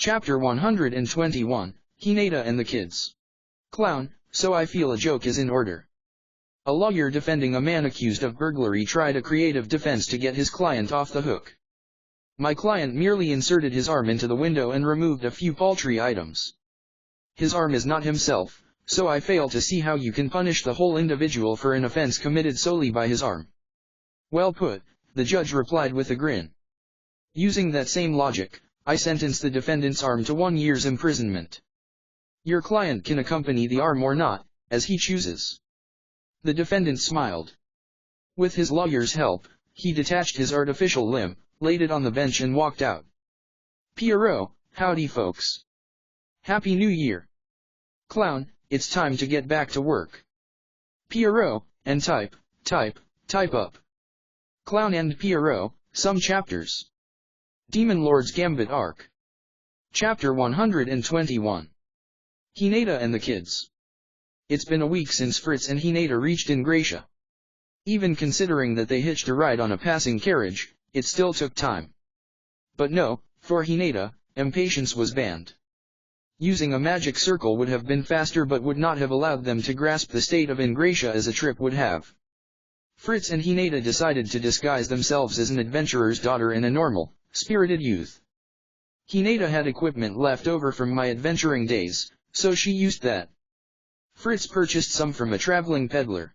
Chapter 121, Hinata and the Kids. Clown, so I feel a joke is in order. A lawyer defending a man accused of burglary tried a creative defense to get his client off the hook. My client merely inserted his arm into the window and removed a few paltry items. His arm is not himself, so I fail to see how you can punish the whole individual for an offense committed solely by his arm. Well put, the judge replied with a grin. Using that same logic, I sentence the defendant's arm to 1 year's imprisonment. Your client can accompany the arm or not, as he chooses. The defendant smiled. With his lawyer's help, he detached his artificial limb, laid it on the bench and walked out. Pierrot, howdy folks. Happy New Year. Clown, it's time to get back to work. Pierrot, and type up. Clown and Pierrot, some chapters. Demon Lord's Gambit Arc. Chapter 121. Hinata and the Kids. It's been a week since Fritz and Hinata reached Ingratia. Even considering that they hitched a ride on a passing carriage, it still took time. But no, for Hinata, impatience was banned. Using a magic circle would have been faster but would not have allowed them to grasp the state of Ingratia as a trip would have. Fritz and Hinata decided to disguise themselves as an adventurer's daughter and a normal, spirited youth. Hinata had equipment left over from my adventuring days, so she used that. Fritz purchased some from a traveling peddler.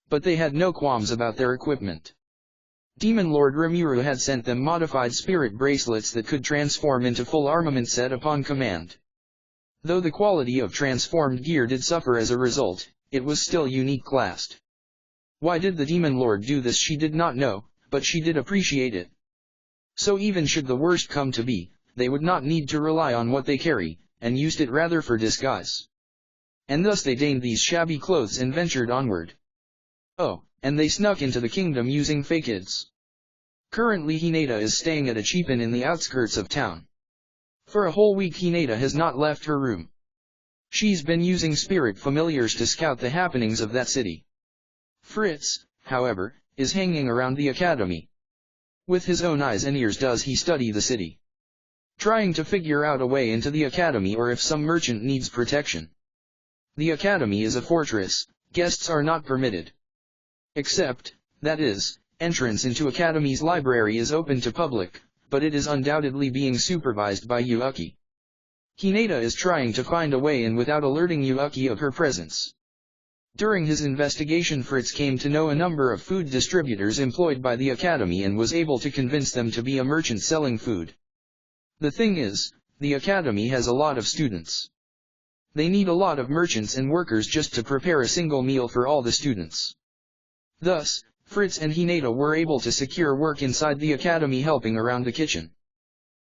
But they had no qualms about their equipment. Demon Lord Rimuru had sent them modified spirit bracelets that could transform into full armament set upon command. Though the quality of transformed gear did suffer as a result, it was still unique classed. Why did the Demon Lord do this she did not know, but she did appreciate it. So even should the worst come to be, they would not need to rely on what they carry, and used it rather for disguise. And thus they deigned these shabby clothes and ventured onward. Oh, and they snuck into the kingdom using fakids. Currently Hinata is staying at a cheap inn in the outskirts of town. For a whole week Hinata has not left her room. She's been using spirit familiars to scout the happenings of that city. Fritz, however, is hanging around the academy. With his own eyes and ears does he study the city, trying to figure out a way into the academy or if some merchant needs protection. The academy is a fortress, guests are not permitted. Except, that is, entrance into academy's library is open to public, but it is undoubtedly being supervised by Yuuki. Hinata is trying to find a way in without alerting Yuuki of her presence. During his investigation Fritz came to know a number of food distributors employed by the academy and was able to convince them to be a merchant selling food. The thing is, the academy has a lot of students. They need a lot of merchants and workers just to prepare a single meal for all the students. Thus, Fritz and Hinata were able to secure work inside the academy helping around the kitchen.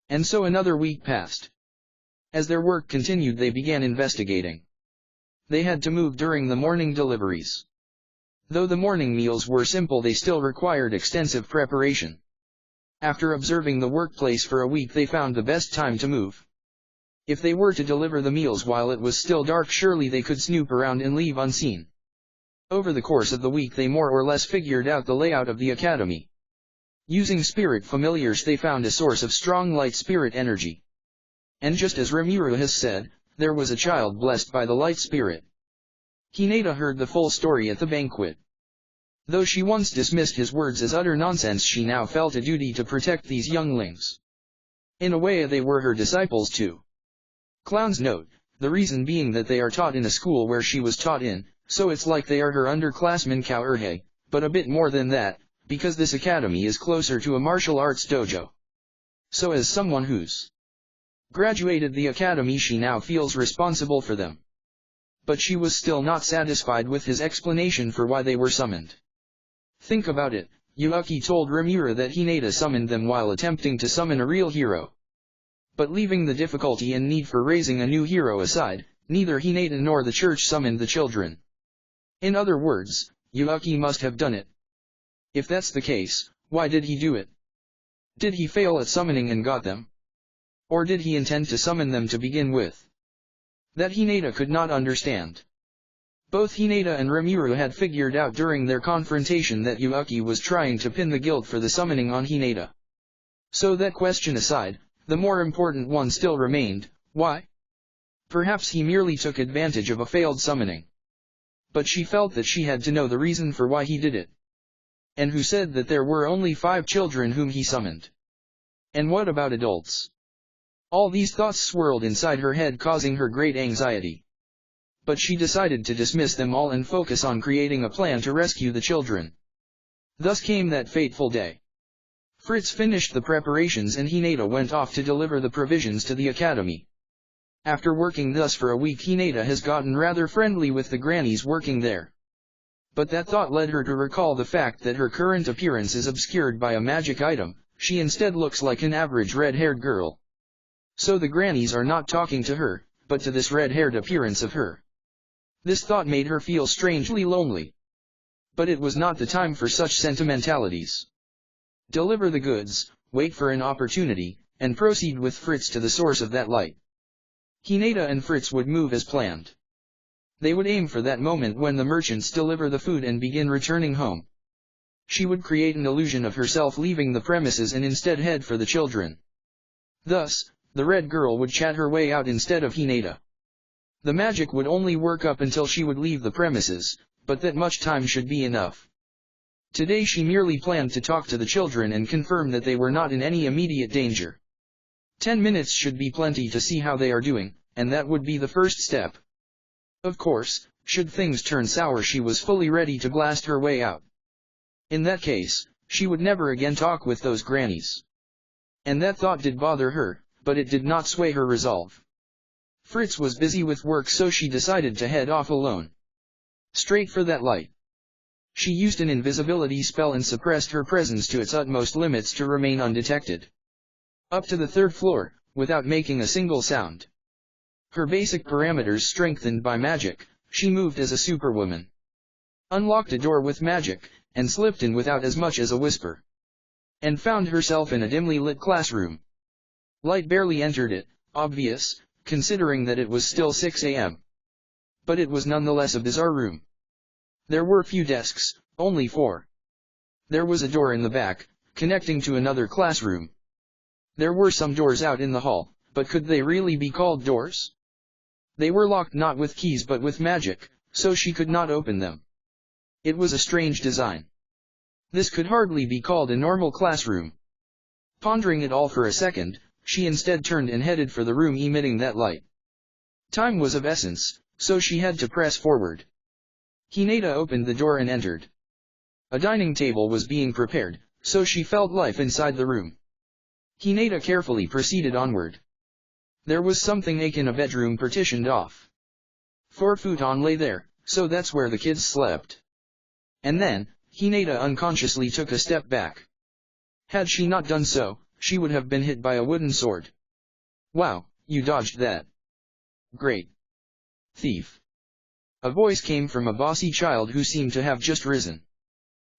And so another week passed. As their work continued they began investigating. They had to move during the morning deliveries. Though the morning meals were simple they still required extensive preparation. After observing the workplace for a week they found the best time to move. If they were to deliver the meals while it was still dark surely they could snoop around and leave unseen. Over the course of the week they more or less figured out the layout of the academy. Using spirit familiars they found a source of strong light spirit energy. And just as Rimuru has said, there was a child blessed by the light spirit. Hinata heard the full story at the banquet. Though she once dismissed his words as utter nonsense she now felt a duty to protect these younglings. In a way they were her disciples too. Clown's note, the reason being that they are taught in a school where she was taught in, so it's like they are her underclassmen Kaurhei, but a bit more than that, because this academy is closer to a martial arts dojo. So as someone who's graduated the academy she now feels responsible for them. But she was still not satisfied with his explanation for why they were summoned. Think about it, Yuuki told Rimuru that Hinata summoned them while attempting to summon a real hero. But leaving the difficulty and need for raising a new hero aside, neither Hinata nor the church summoned the children. In other words, Yuuki must have done it. If that's the case, why did he do it? Did he fail at summoning and got them? Or did he intend to summon them to begin with? That Hinata could not understand. Both Hinata and Rimuru had figured out during their confrontation that Yuuki was trying to pin the guilt for the summoning on Hinata. So that question aside, The more important one still remained. Why? Perhaps he merely took advantage of a failed summoning. But she felt that she had to know the reason for why he did it. And who said that there were only 5 children whom he summoned? And what about adults? All these thoughts swirled inside her head, causing her great anxiety. But she decided to dismiss them all and focus on creating a plan to rescue the children. Thus came that fateful day. Fritz finished the preparations and Hinata went off to deliver the provisions to the academy. After working thus for a week, Hinata has gotten rather friendly with the grannies working there. But that thought led her to recall the fact that her current appearance is obscured by a magic item. She instead looks like an average red-haired girl. So the grannies are not talking to her, but to this red-haired appearance of her. This thought made her feel strangely lonely. But it was not the time for such sentimentalities. Deliver the goods, wait for an opportunity, and proceed with Fritz to the source of that light. Hinata and Fritz would move as planned. They would aim for that moment when the merchants deliver the food and begin returning home. She would create an illusion of herself leaving the premises and instead head for the children. Thus, the red girl would chat her way out instead of Hinata. The magic would only work up until she would leave the premises, but that much time should be enough. Today she merely planned to talk to the children and confirm that they were not in any immediate danger. 10 minutes should be plenty to see how they are doing, and that would be the first step. Of course, should things turn sour, she was fully ready to blast her way out. In that case, she would never again talk with those grannies. And that thought did bother her, but it did not sway her resolve. Fritz was busy with work, so she decided to head off alone. Straight for that light. She used an invisibility spell and suppressed her presence to its utmost limits to remain undetected. Up to the 3rd floor, without making a single sound. Her basic parameters strengthened by magic, she moved as a superwoman. Unlocked a door with magic, and slipped in without as much as a whisper. And found herself in a dimly lit classroom. Light barely entered it, obvious, considering that it was still 6 a.m. But it was nonetheless a bizarre room. There were few desks, only 4. There was a door in the back, connecting to another classroom. There were some doors out in the hall, but could they really be called doors? They were locked not with keys but with magic, so she could not open them. It was a strange design. This could hardly be called a normal classroom. Pondering it all for a second, she instead turned and headed for the room emitting that light. Time was of essence, so she had to press forward. Hinata opened the door and entered. A dining table was being prepared, so she felt life inside the room. Hinata carefully proceeded onward. There was something akin in a bedroom partitioned off. 4 futon lay there, so that's where the kids slept. And then, Hinata unconsciously took a step back. Had she not done so, she would have been hit by a wooden sword. Wow, you dodged that. Great. Thief. A voice came from a bossy child who seemed to have just risen.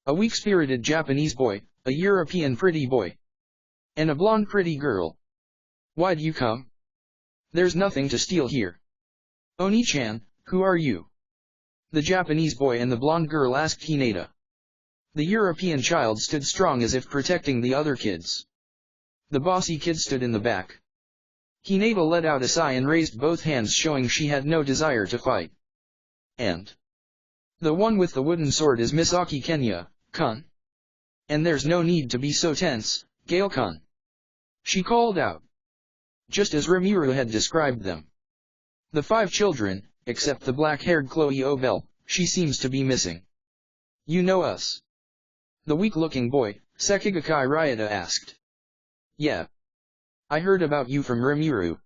A weak-spirited Japanese boy, a European pretty boy, and a blonde pretty girl. Why'd you come? There's nothing to steal here. Oni-chan, who are you? The Japanese boy and the blonde girl asked Hinata. The European child stood strong as if protecting the other kids. The bossy kid stood in the back. Hinata let out a sigh and raised both hands, showing she had no desire to fight. And the one with the wooden sword is Misaki Kenya-kun. And there's no need to be so tense, Gale-kun. She called out. Just as Rimuru had described them. The 5 children, except the black-haired Chloe Obel, she seems to be missing. You know us? The weak-looking boy, Sekigakai Ryota, asked. Yeah. I heard about you from Rimuru.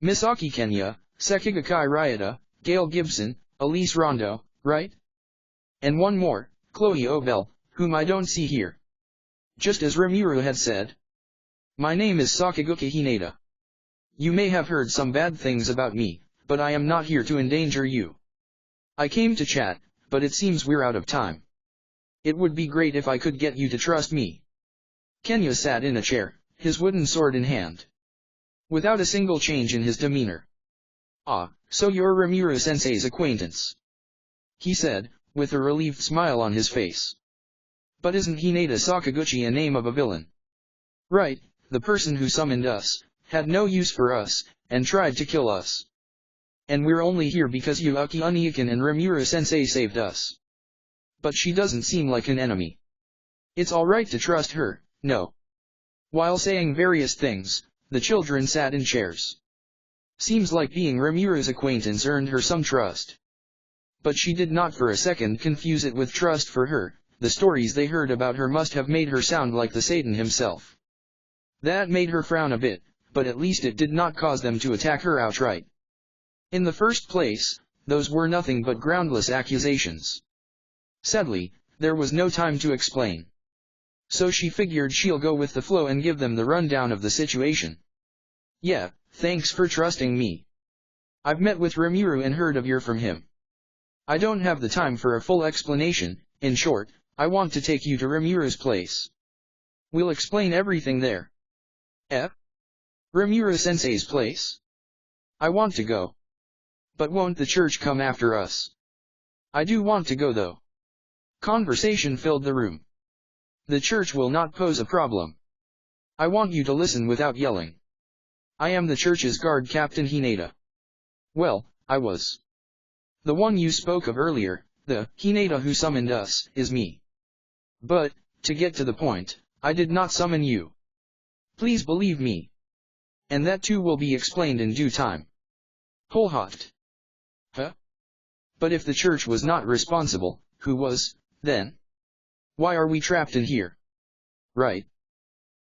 Misaki Kenya, Sekigakai Ryota, Gail Gibson, Elise Rondo, right? And one more, Chloe Obel, whom I don't see here. Just as Rimuru had said. My name is Sakaguchi Hinata. You may have heard some bad things about me, but I am not here to endanger you. I came to chat, but it seems we're out of time. It would be great if I could get you to trust me. Kenya sat in a chair, his wooden sword in hand. Without a single change in his demeanor. Ah, so you're Rimuru-sensei's acquaintance. He said, with a relieved smile on his face. But isn't Hinata Sakaguchi a name of a villain? Right, the person who summoned us, had no use for us, and tried to kill us. And we're only here because Yuaki Uniakin and Rimuru-sensei saved us. But she doesn't seem like an enemy. It's alright to trust her, no. While saying various things, the children sat in chairs. Seems like being Rimuru's acquaintance earned her some trust. But she did not for a second confuse it with trust for her. The stories they heard about her must have made her sound like the Satan himself. That made her frown a bit, but at least it did not cause them to attack her outright. In the first place, those were nothing but groundless accusations. Sadly, there was no time to explain. So she figured she'll go with the flow and give them the rundown of the situation. Yeah, thanks for trusting me. I've met with Rimuru and heard of you from him. I don't have the time for a full explanation. In short, I want to take you to Rimuru's place. We'll explain everything there. Rimuru-sensei's place? I want to go. But won't the church come after us? I do want to go though. Conversation filled the room. The church will not pose a problem. I want you to listen without yelling. I am the church's guard captain Hinata. Well, I was. The one you spoke of earlier, the Hinata who summoned us, is me. But, to get to the point, I did not summon you. Please believe me. And that too will be explained in due time. Holhoft. Huh? But if the church was not responsible, who was, then? Why are we trapped in here? Right.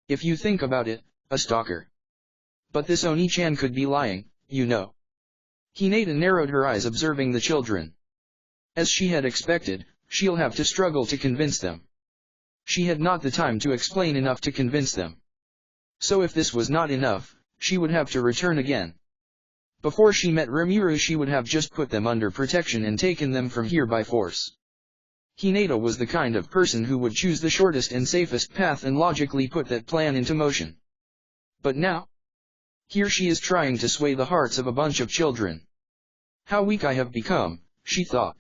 If you think about it, a stalker. But this Oni-chan could be lying, you know. Hinata narrowed her eyes observing the children. As she had expected, she'll have to struggle to convince them. She had not the time to explain enough to convince them. So if this was not enough, she would have to return again. Before she met Rimuru she would have just put them under protection and taken them from here by force. Hinata was the kind of person who would choose the shortest and safest path and logically put that plan into motion. But now? Here she is trying to sway the hearts of a bunch of children. How weak I have become, she thought.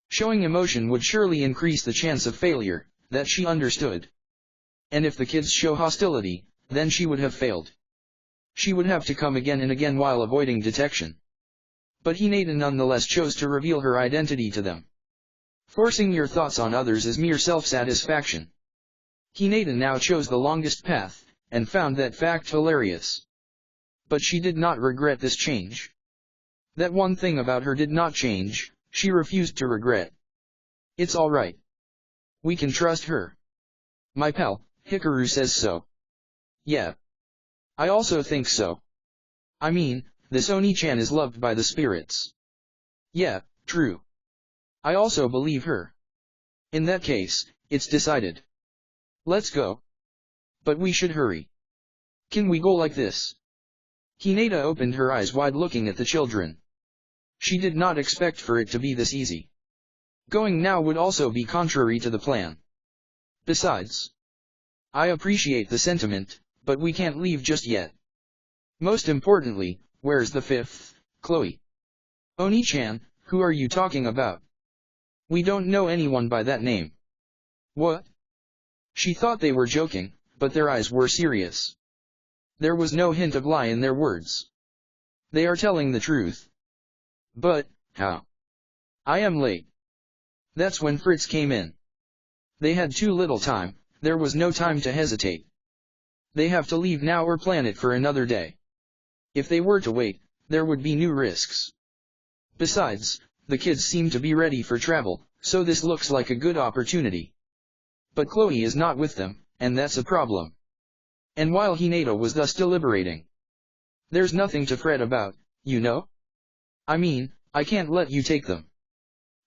Showing emotion would surely increase the chance of failure, that she understood. And if the kids show hostility, then she would have failed. She would have to come again and again while avoiding detection. But Hinata nonetheless chose to reveal her identity to them. Forcing your thoughts on others is mere self-satisfaction. Hinata now chose the longest path, and found that fact hilarious. But she did not regret this change. That one thing about her did not change, she refused to regret. It's alright. We can trust her. My pal, Hikaru says so. Yeah. I also think so. I mean, this Oni-chan is loved by the spirits. Yeah, true. I also believe her. In that case, it's decided. Let's go. But we should hurry. Can we go like this? Hinata opened her eyes wide looking at the children. She did not expect for it to be this easy. Going now would also be contrary to the plan. Besides, I appreciate the sentiment, but we can't leave just yet. Most importantly, where's the fifth, Chloe? Oni-chan, who are you talking about? We don't know anyone by that name. What? She thought they were joking, but their eyes were serious. There was no hint of lie in their words. They are telling the truth. But, how? I am late. That's when Fritz came in. They had too little time, there was no time to hesitate. They have to leave now or plan it for another day. If they were to wait, there would be new risks. Besides, the kids seem to be ready for travel, so this looks like a good opportunity. But Chloe is not with them, and that's a problem. And while Hinata was thus deliberating, there's nothing to fret about, you know? I mean, I can't let you take them.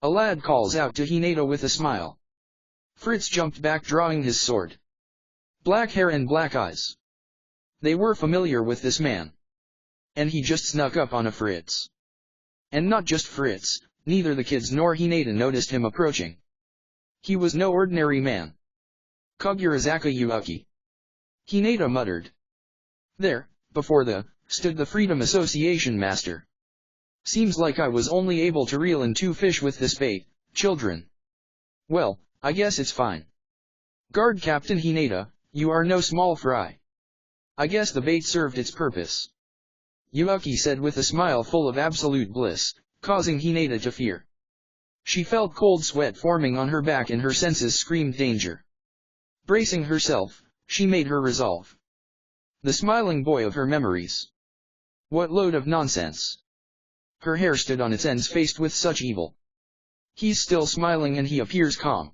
A lad calls out to Hinata with a smile. Fritz jumped back drawing his sword. Black hair and black eyes. They were familiar with this man. And he just snuck up on a Fritz. And not just Fritz, neither the kids nor Hinata noticed him approaching. He was no ordinary man. Kogurazaka Yuaki. Hinata muttered. There, before stood the Freedom Association master. Seems like I was only able to reel in 2 fish with this bait, children. Well, I guess it's fine. Guard Captain Hinata, you are no small fry. I guess the bait served its purpose, Yuuki said with a smile full of absolute bliss, causing Hinata to fear. She felt cold sweat forming on her back and her senses screamed danger. Bracing herself, she made her resolve. The smiling boy of her memories. What load of nonsense. Her hair stood on its ends faced with such evil. He's still smiling and he appears calm.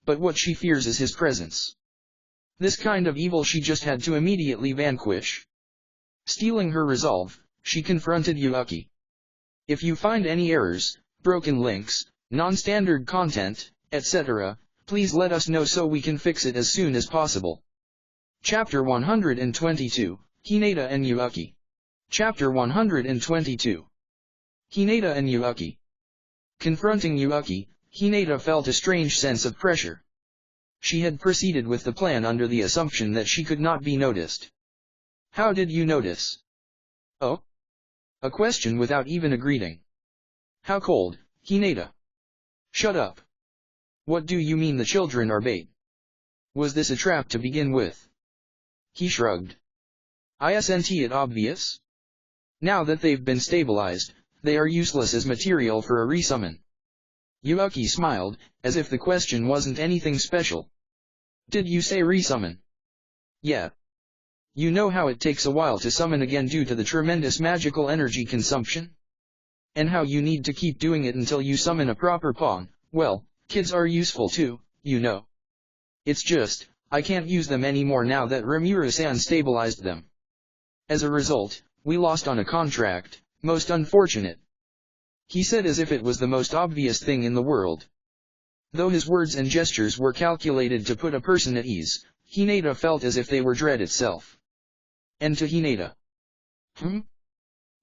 But what she fears is his presence. This kind of evil she just had to immediately vanquish. Stealing her resolve, she confronted Yuuki. If you find any errors, broken links, non-standard content, etc., please let us know so we can fix it as soon as possible. Chapter 122, Hinata and Yuuki. Chapter 122. Hinata and Yuuki. Confronting Yuuki, Hinata felt a strange sense of pressure. She had proceeded with the plan under the assumption that she could not be noticed. How did you notice? Oh? A question without even a greeting. How cold, Hinata. Shut up. What do you mean the children are bait? Was this a trap to begin with? He shrugged. Isn't it obvious? Now that they've been stabilized, they are useless as material for a resummon. Yuuki smiled, as if the question wasn't anything special. Did you say resummon? Yeah. You know how it takes a while to summon again due to the tremendous magical energy consumption? And how you need to keep doing it until you summon a proper pawn. Well, kids are useful too, you know. It's just, I can't use them anymore now that Rimuru-san stabilized them. As a result, we lost on a contract, most unfortunate. He said as if it was the most obvious thing in the world. Though his words and gestures were calculated to put a person at ease, Hinata felt as if they were dread itself. And to Hinata.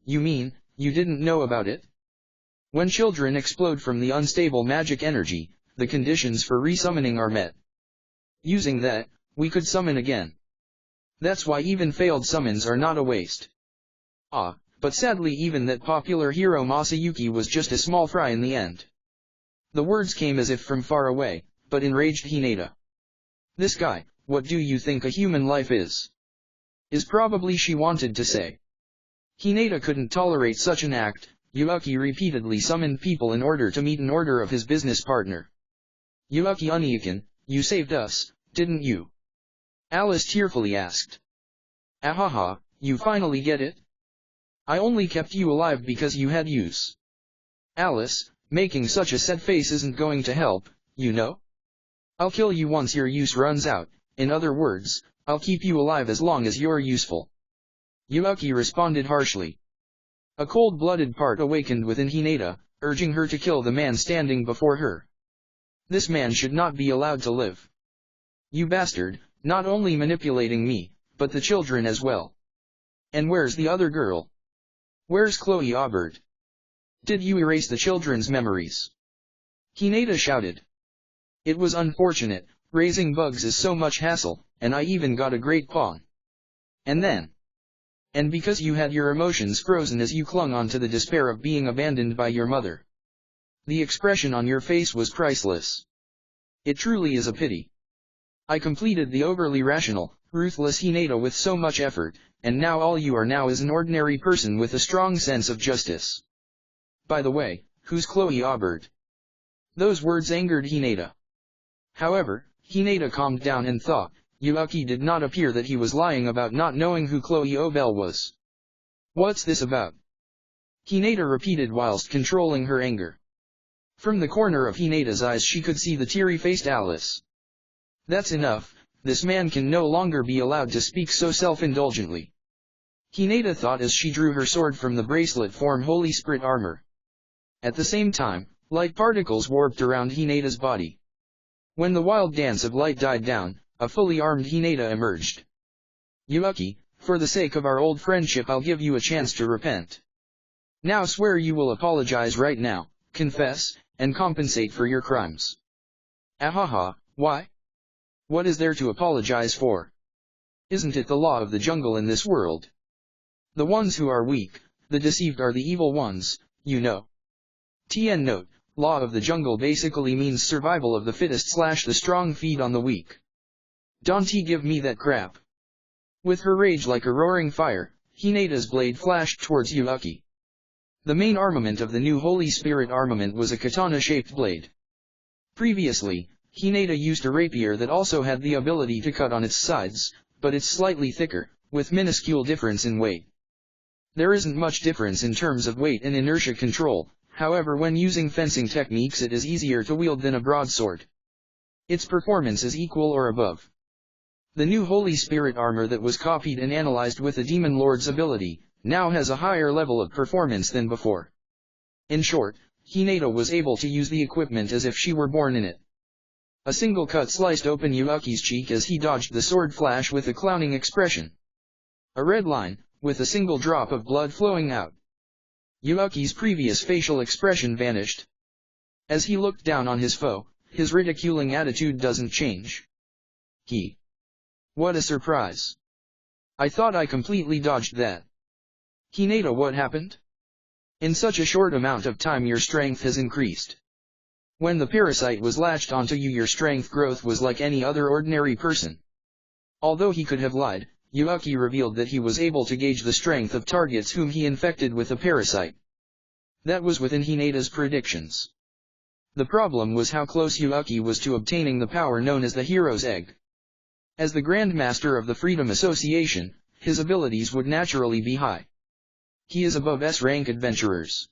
You mean, you didn't know about it? When children explode from the unstable magic energy, the conditions for resummoning are met. Using that, we could summon again. That's why even failed summons are not a waste. But sadly even that popular hero Masayuki was just a small fry in the end. The words came as if from far away, but enraged Hinata. This guy, what do you think a human life is? Is probably she wanted to say. Hinata couldn't tolerate such an act. Yuuki repeatedly summoned people in order to meet an order of his business partner. Yuuki Uniakin, you saved us, didn't you? Alice tearfully asked. Ahaha, you finally get it? I only kept you alive because you had use. Alice, making such a sad face isn't going to help, you know? I'll kill you once your use runs out, in other words, I'll keep you alive as long as you're useful. Yuuki responded harshly. A cold-blooded part awakened within Hinata, urging her to kill the man standing before her. This man should not be allowed to live. You bastard, not only manipulating me, but the children as well. And where's the other girl? Where's Chloe Aubert? Did you erase the children's memories? Hinata shouted. It was unfortunate, raising bugs is so much hassle, and I even got a great pawn. And because you had your emotions frozen as you clung on to the despair of being abandoned by your mother. The expression on your face was priceless. It truly is a pity. I completed the overly rational, ruthless Hinata with so much effort, and now all you are now is an ordinary person with a strong sense of justice. By the way, who's Chloe Aubert? Those words angered Hinata. However, Hinata calmed down and thought, Yuuki did not appear that he was lying about not knowing who Chloe Aubert was. What's this about? Hinata repeated whilst controlling her anger. From the corner of Hinata's eyes she could see the teary-faced Alice. That's enough, this man can no longer be allowed to speak so self-indulgently. Hinata thought as she drew her sword from the bracelet form Holy Spirit armor. At the same time, light particles warped around Hinata's body. When the wild dance of light died down, a fully armed Hinata emerged. Yuuki, for the sake of our old friendship I'll give you a chance to repent. Now swear you will apologize right now, confess, and compensate for your crimes. Ahaha, why? What is there to apologize for? Isn't it the law of the jungle in this world? The ones who are weak, the deceived are the evil ones, you know. TN note, law of the jungle basically means survival of the fittest / the strong feed on the weak. Don't give me that crap. With her rage like a roaring fire, Hinata's blade flashed towards Yuuki. The main armament of the new Holy Spirit armament was a katana-shaped blade. Previously, Hinata used a rapier that also had the ability to cut on its sides, but it's slightly thicker, with minuscule difference in weight. There isn't much difference in terms of weight and inertia control, however when using fencing techniques it is easier to wield than a broadsword. Its performance is equal or above. The new Holy Spirit armor that was copied and analyzed with the Demon Lord's ability, now has a higher level of performance than before. In short, Hinata was able to use the equipment as if she were born in it. A single cut sliced open Yuuki's cheek as he dodged the sword flash with a clowning expression. A red line, with a single drop of blood flowing out. Yuuki's previous facial expression vanished. As he looked down on his foe, his ridiculing attitude doesn't change. What a surprise. I thought I completely dodged that. Hinata, what happened? In such a short amount of time your strength has increased. When the parasite was latched onto you your strength growth was like any other ordinary person. Although he could have lied, Yuuki revealed that he was able to gauge the strength of targets whom he infected with a parasite. That was within Hinata's predictions. The problem was how close Yuuki was to obtaining the power known as the Hero's Egg. As the Grand Master of the Freedom Association, his abilities would naturally be high. He is above S-rank adventurers.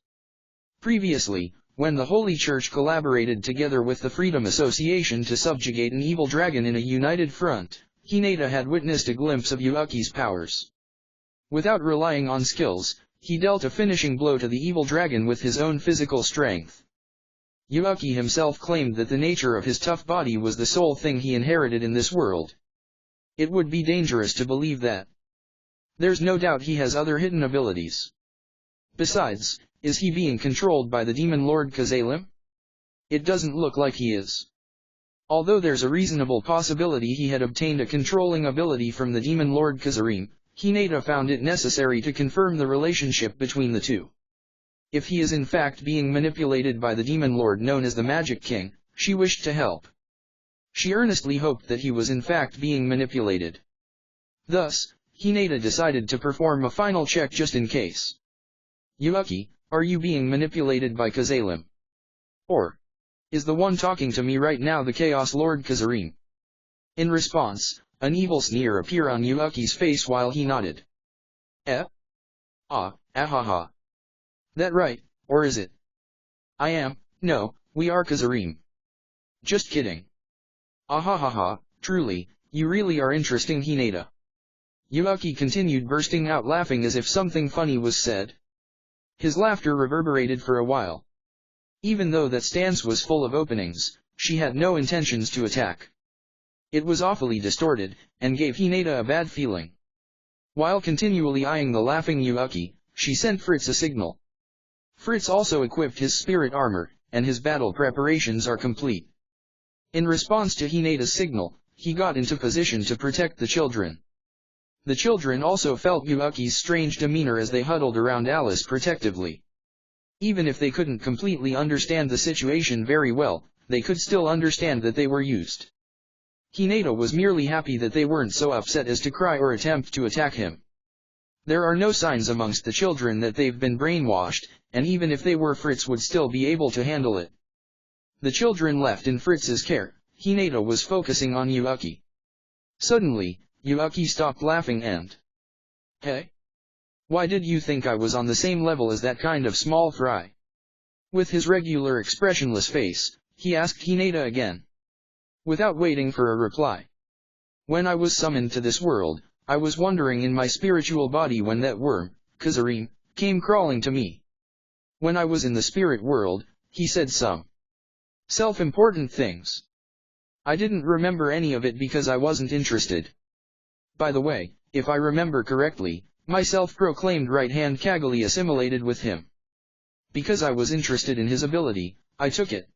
Previously, when the Holy Church collaborated together with the Freedom Association to subjugate an evil dragon in a united front, Hinata had witnessed a glimpse of Yuuki's powers. Without relying on skills, he dealt a finishing blow to the evil dragon with his own physical strength. Yuuki himself claimed that the nature of his tough body was the sole thing he inherited in this world. It would be dangerous to believe that. There's no doubt he has other hidden abilities. Besides, is he being controlled by the Demon Lord Kazalim? It doesn't look like he is. Although there's a reasonable possibility he had obtained a controlling ability from the Demon Lord Kazarim, Hinata found it necessary to confirm the relationship between the two. If he is in fact being manipulated by the Demon Lord known as the Magic King, she wished to help. She earnestly hoped that he was in fact being manipulated. Thus, Hinata decided to perform a final check just in case. Yuuki, are you being manipulated by Kazalim? Or is the one talking to me right now the Chaos Lord Kazarim? In response, an evil sneer appeared on Yuuki's face while he nodded. Ahaha. That right, or is it? I am, no, we are Kazarim. Just kidding. Ahahaha, truly, you really are interesting Hinata. Yuuki continued bursting out laughing as if something funny was said. His laughter reverberated for a while. Even though that stance was full of openings, she had no intentions to attack. It was awfully distorted, and gave Hinata a bad feeling. While continually eyeing the laughing Yuuki, she sent Fritz a signal. Fritz also equipped his spirit armor, and his battle preparations are complete. In response to Hinata's signal, he got into position to protect the children. The children also felt Yuuki's strange demeanor as they huddled around Alice protectively. Even if they couldn't completely understand the situation very well, they could still understand that they were used. Hinata was merely happy that they weren't so upset as to cry or attempt to attack him. There are no signs amongst the children that they've been brainwashed, and even if they were, Fritz would still be able to handle it. The children left in Fritz's care, Hinata was focusing on Yuuki. Suddenly, Yuuki stopped laughing and... Hey? Why did you think I was on the same level as that kind of small fry? With his regular expressionless face, he asked Hinata again. Without waiting for a reply. When I was summoned to this world, I was wandering in my spiritual body when that worm, Kazarim, came crawling to me. When I was in the spirit world, he said some self-important things. I didn't remember any of it because I wasn't interested. By the way, if I remember correctly, my self-proclaimed right-hand Kaguli assimilated with him. Because I was interested in his ability, I took it.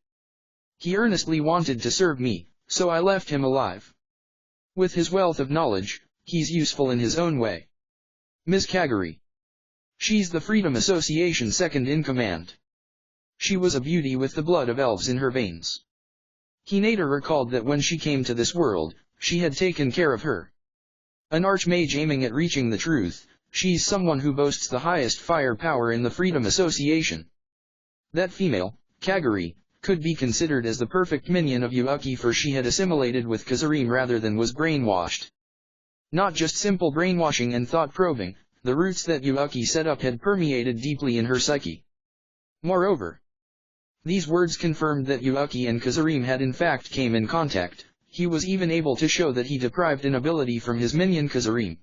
He earnestly wanted to serve me, so I left him alive. With his wealth of knowledge, he's useful in his own way. Miss Kaguri. She's the Freedom Association second in command. She was a beauty with the blood of elves in her veins. Hinata recalled that when she came to this world, she had taken care of her. An archmage aiming at reaching the truth, she's someone who boasts the highest firepower in the Freedom Association. That female, Kaguri, could be considered as the perfect minion of Yuuki, for she had assimilated with Kazarime rather than was brainwashed. Not just simple brainwashing and thought probing, the roots that Yuuki set up had permeated deeply in her psyche. Moreover, these words confirmed that Yuuki and Kazarime had in fact came in contact. He was even able to show that he deprived an ability from his minion Kazarime.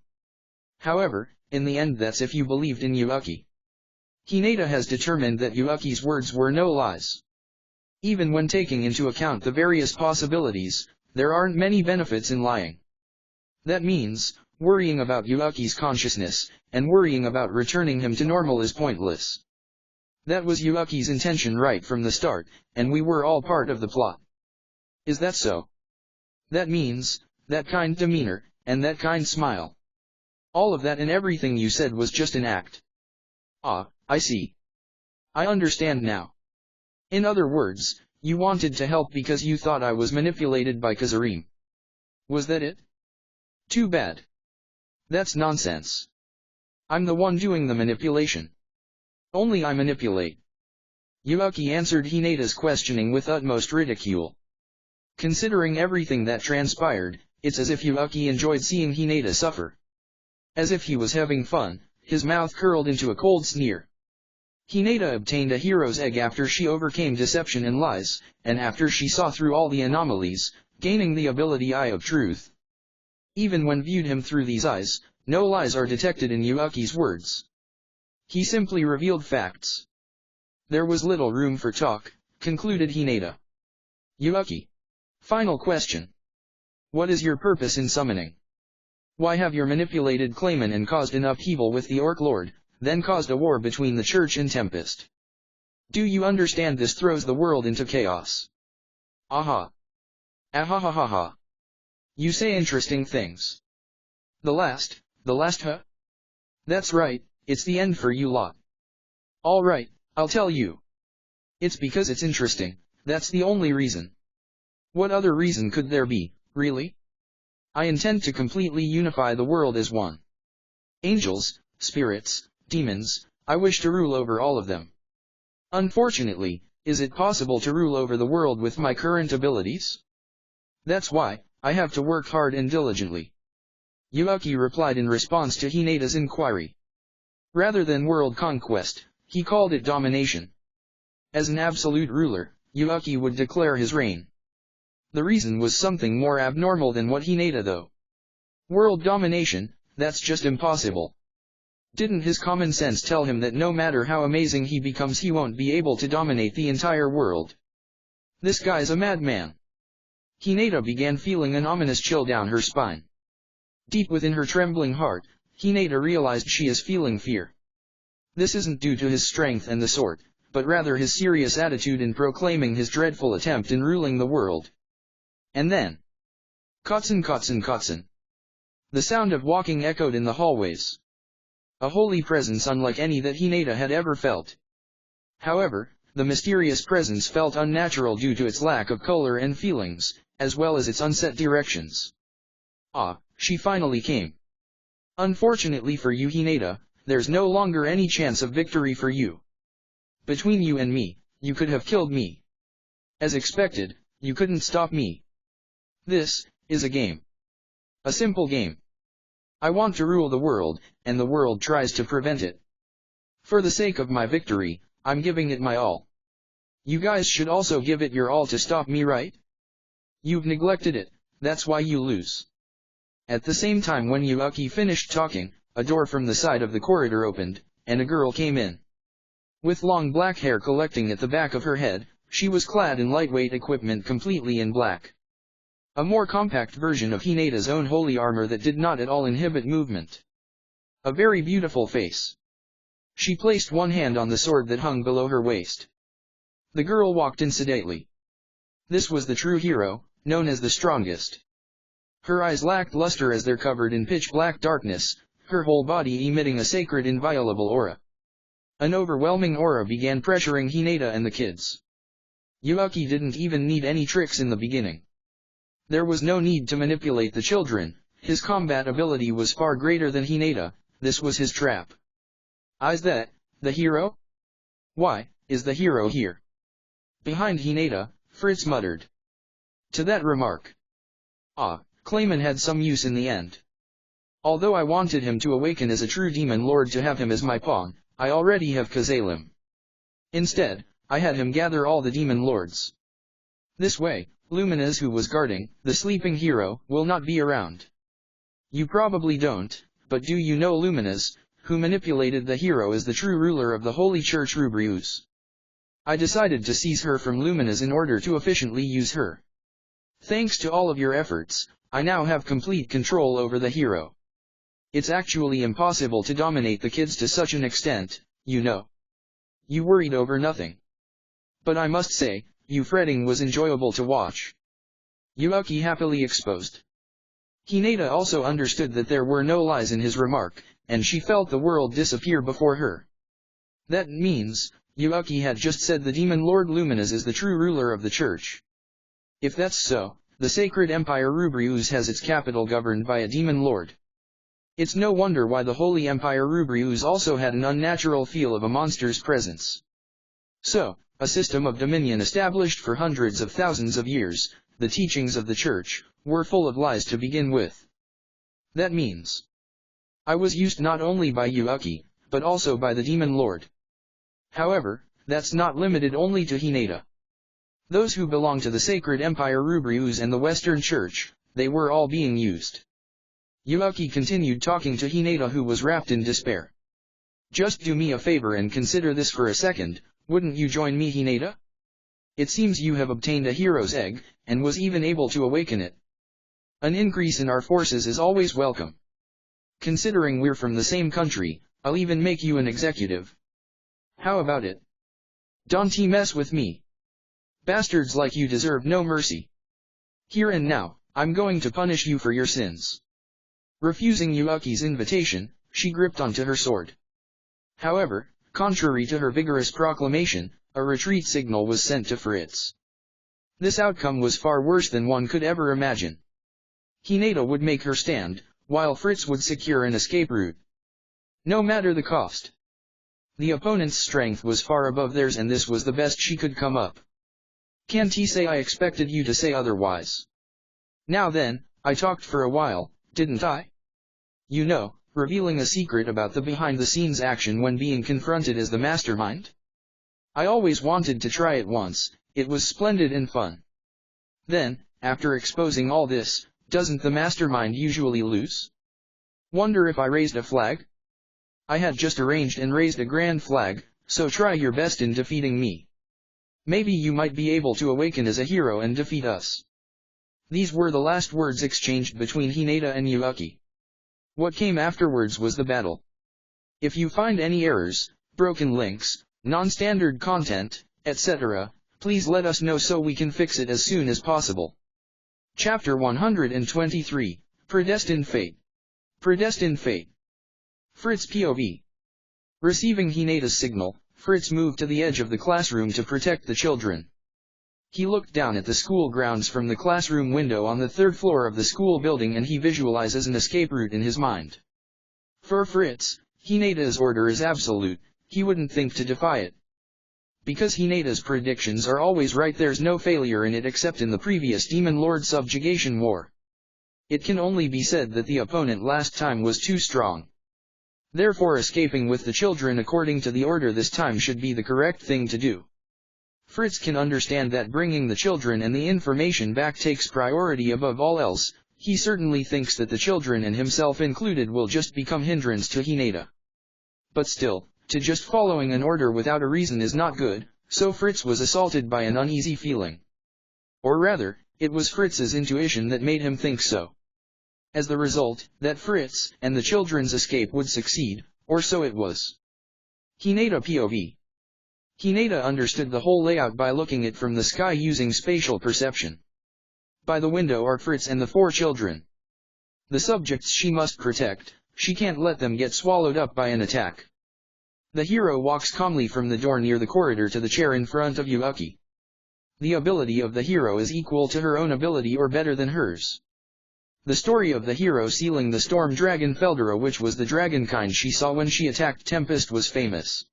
However, in the end that's if you believed in Yuuki. Hinata has determined that Yuuki's words were no lies. Even when taking into account the various possibilities, there aren't many benefits in lying. That means, worrying about Yuuki's consciousness, and worrying about returning him to normal is pointless. That was Yuuki's intention right from the start, and we were all part of the plot. Is that so? That means, that kind demeanor, and that kind smile. All of that and everything you said was just an act. Ah, I see. I understand now. In other words, you wanted to help because you thought I was manipulated by Kazarime. Was that it? Too bad. That's nonsense. I'm the one doing the manipulation. Only I manipulate. Yuuki answered Hinata's questioning with utmost ridicule. Considering everything that transpired, it's as if Yuuki enjoyed seeing Hinata suffer. As if he was having fun, his mouth curled into a cold sneer. Hinata obtained a hero's egg after she overcame deception and lies, and after she saw through all the anomalies, gaining the ability Eye of Truth. Even when viewed him through these eyes, no lies are detected in Yuuki's words. He simply revealed facts. There was little room for talk, concluded Hinata. Yuuki. Final question. What is your purpose in summoning? Why have you manipulated Clayman and caused an upheaval with the Orc Lord, then caused a war between the Church and Tempest? Do you understand this throws the world into chaos? Aha. Ahahahaha. You say interesting things. The last, huh? That's right, it's the end for you lot. Alright, I'll tell you. It's because it's interesting, that's the only reason. What other reason could there be, really? I intend to completely unify the world as one. Angels, spirits, demons, I wish to rule over all of them. Unfortunately, is it possible to rule over the world with my current abilities? That's why, I have to work hard and diligently. Yuuki replied in response to Hinata's inquiry. Rather than world conquest, he called it domination. As an absolute ruler, Yuuki would declare his reign. The reason was something more abnormal than what Hinata though. World domination, that's just impossible. Didn't his common sense tell him that no matter how amazing he becomes he won't be able to dominate the entire world? This guy's a madman. Hinata began feeling an ominous chill down her spine. Deep within her trembling heart, Hinata realized she is feeling fear. This isn't due to his strength and the sword, but rather his serious attitude in proclaiming his dreadful attempt in ruling the world. And then, kotsun kotsun kotsun. The sound of walking echoed in the hallways. A holy presence unlike any that Hinata had ever felt. However, the mysterious presence felt unnatural due to its lack of color and feelings, as well as its unset directions. Ah, she finally came. Unfortunately for you Hinata, there's no longer any chance of victory for you. Between you and me, you could have killed me. As expected, you couldn't stop me. This is a game. A simple game. I want to rule the world, and the world tries to prevent it. For the sake of my victory, I'm giving it my all. You guys should also give it your all to stop me, right? You've neglected it, that's why you lose. At the same time when Yuuki finished talking, a door from the side of the corridor opened, and a girl came in. With long black hair collecting at the back of her head, she was clad in lightweight equipment completely in black. A more compact version of Hinata's own holy armor that did not at all inhibit movement. A very beautiful face. She placed one hand on the sword that hung below her waist. The girl walked in sedately. This was the true hero, known as the strongest. Her eyes lacked luster as they're covered in pitch-black darkness, her whole body emitting a sacred inviolable aura. An overwhelming aura began pressuring Hinata and the kids. Yuuki didn't even need any tricks in the beginning. There was no need to manipulate the children, his combat ability was far greater than Hinata. This was his trap. Is that the hero? Why is the hero here? Behind Hinata, Fritz muttered. To that remark, Clayman had some use in the end. Although I wanted him to awaken as a true demon lord to have him as my pawn, I already have Kazalim. Instead, I had him gather all the demon lords. This way, Luminous, who was guarding the sleeping hero, will not be around. You probably don't, but do you know Luminous, who manipulated the hero as the true ruler of the Holy Church Rubrius? I decided to seize her from Luminous in order to efficiently use her. Thanks to all of your efforts, I now have complete control over the hero. It's actually impossible to dominate the kids to such an extent, you know. You worried over nothing. But I must say, you fretting was enjoyable to watch. Yuuki happily exposed. Hinata also understood that there were no lies in his remark, and she felt the world disappear before her. That means, Yuuki had just said the demon lord Luminous is the true ruler of the church. If that's so, the sacred empire Rubrius has its capital governed by a demon lord. It's no wonder why the Holy Empire Rubrius also had an unnatural feel of a monster's presence. So, a system of dominion established for hundreds of thousands of years, the teachings of the church, were full of lies to begin with. That means, I was used not only by Yuuki, but also by the demon lord. However, that's not limited only to Hinata. Those who belong to the sacred empire Rubrius and the Western Church, they were all being used. Yuuki continued talking to Hinata, who was wrapped in despair. Just do me a favor and consider this for a second, wouldn't you join me, Hinata? It seems you have obtained a hero's egg, and was even able to awaken it. An increase in our forces is always welcome. Considering we're from the same country, I'll even make you an executive. How about it? Don't mess with me. Bastards like you deserve no mercy. Here and now, I'm going to punish you for your sins. Refusing Yuuki's invitation, she gripped onto her sword. However, contrary to her vigorous proclamation, a retreat signal was sent to Fritz. This outcome was far worse than one could ever imagine. Hinata would make her stand, while Fritz would secure an escape route. No matter the cost. The opponent's strength was far above theirs, and this was the best she could come up. Can't he say I expected you to say otherwise? Now then, I talked for a while, didn't I? You know, revealing a secret about the behind-the-scenes action when being confronted as the mastermind? I always wanted to try it once, it was splendid and fun. Then, after exposing all this, doesn't the mastermind usually lose? Wonder if I raised a flag? I had just arranged and raised a grand flag, so try your best in defeating me. Maybe you might be able to awaken as a hero and defeat us. These were the last words exchanged between Hinata and Yuuki. What came afterwards was the battle. If you find any errors, broken links, non-standard content, etc., please let us know so we can fix it as soon as possible. Chapter 123, Predestined Fate. Predestined Fate. Fritz POV. Receiving Hinata's signal, Fritz moved to the edge of the classroom to protect the children. He looked down at the school grounds from the classroom window on the third floor of the school building, and he visualizes an escape route in his mind. For Fritz, Hinata's order is absolute, he wouldn't think to defy it. Because Hinata's predictions are always right, there's no failure in it except in the previous Demon Lord subjugation war. It can only be said that the opponent last time was too strong. Therefore escaping with the children according to the order this time should be the correct thing to do. Fritz can understand that bringing the children and the information back takes priority above all else. He certainly thinks that the children and himself included will just become hindrance to Hinata. But still, to just following an order without a reason is not good, so Fritz was assaulted by an uneasy feeling. Or rather, it was Fritz's intuition that made him think so. As the result, that Fritz and the children's escape would succeed, or so it was. Hinata POV. Hinata understood the whole layout by looking it from the sky using spatial perception. By the window are Fritz and the 4 children. The subjects she must protect, she can't let them get swallowed up by an attack. The hero walks calmly from the door near the corridor to the chair in front of Yuuki. The ability of the hero is equal to her own ability or better than hers. The story of the hero sealing the storm dragon Feldera, which was the dragon kind she saw when she attacked Tempest, was famous.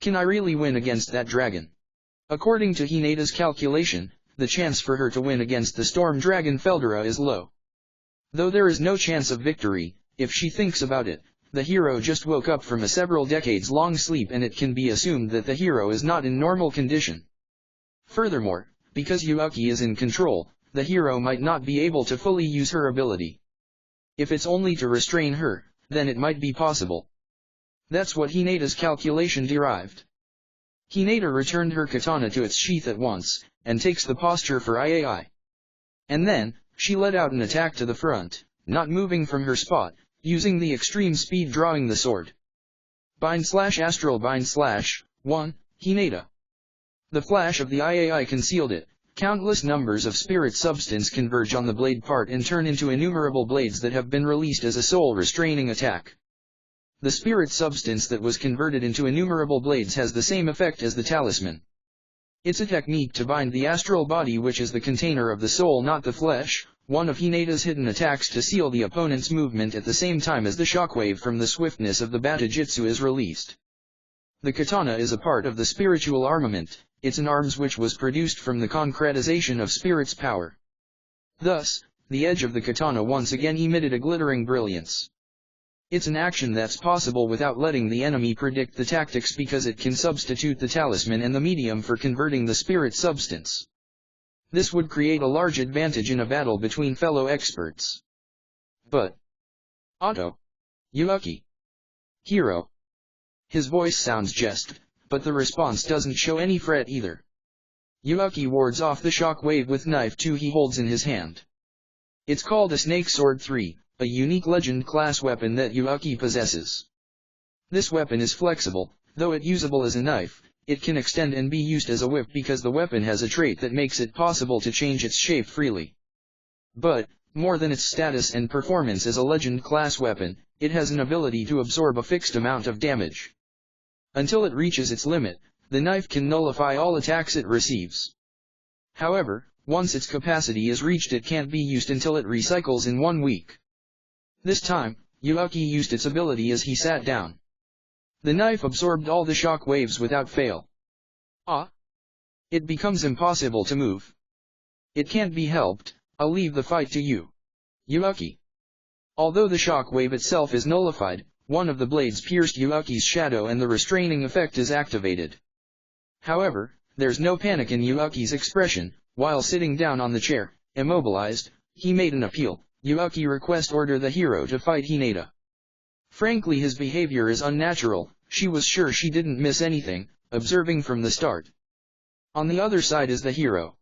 Can I really win against that dragon? According to Hinata's calculation, the chance for her to win against the storm dragon Feldera is low. Though there is no chance of victory, if she thinks about it, the hero just woke up from a several decades-long sleep and it can be assumed that the hero is not in normal condition. Furthermore, because Yuuki is in control, the hero might not be able to fully use her ability. If it's only to restrain her, then it might be possible. That's what Hinata's calculation derived. Hinata returned her katana to its sheath at once, and takes the posture for IAI. And then, she let out an attack to the front, not moving from her spot, using the extreme speed drawing the sword. Bind/astral bind/1, Hinata. The flash of the IAI concealed it. Countless numbers of spirit substance converge on the blade part and turn into innumerable blades that have been released as a soul-restraining attack. The spirit substance that was converted into innumerable blades has the same effect as the talisman. It's a technique to bind the astral body, which is the container of the soul, not the flesh, one of Hinata's hidden attacks to seal the opponent's movement at the same time as the shockwave from the swiftness of the Batajutsu is released. The katana is a part of the spiritual armament. It's an arms which was produced from the concretization of spirit's power. Thus, the edge of the katana once again emitted a glittering brilliance. It's an action that's possible without letting the enemy predict the tactics, because it can substitute the talisman and the medium for converting the spirit substance. This would create a large advantage in a battle between fellow experts. But Otto, Yuuki, hero. His voice sounds jest, but the response doesn't show any fret either. Yuuki wards off the shock wave with knife 2 he holds in his hand. It's called a Snake Sword 3, a unique legend-class weapon that Yuuki possesses. This weapon is flexible, though it usable as a knife. It can extend and be used as a whip because the weapon has a trait that makes it possible to change its shape freely. But, more than its status and performance as a legend-class weapon, it has an ability to absorb a fixed amount of damage. Until it reaches its limit, the knife can nullify all attacks it receives. However, once its capacity is reached, it can't be used until it recycles in 1 week. This time, Yuuki used its ability as he sat down. The knife absorbed all the shock waves without fail. It becomes impossible to move. It can't be helped, I'll leave the fight to you, Yuuki. Although the shock wave itself is nullified, one of the blades pierced Yuuki's shadow and the restraining effect is activated. However, there's no panic in Yuuki's expression. While sitting down on the chair, immobilized, he made an appeal. Yuuki order the hero to fight Hinata. Frankly, his behavior is unnatural. She was sure she didn't miss anything, observing from the start. On the other side is the hero.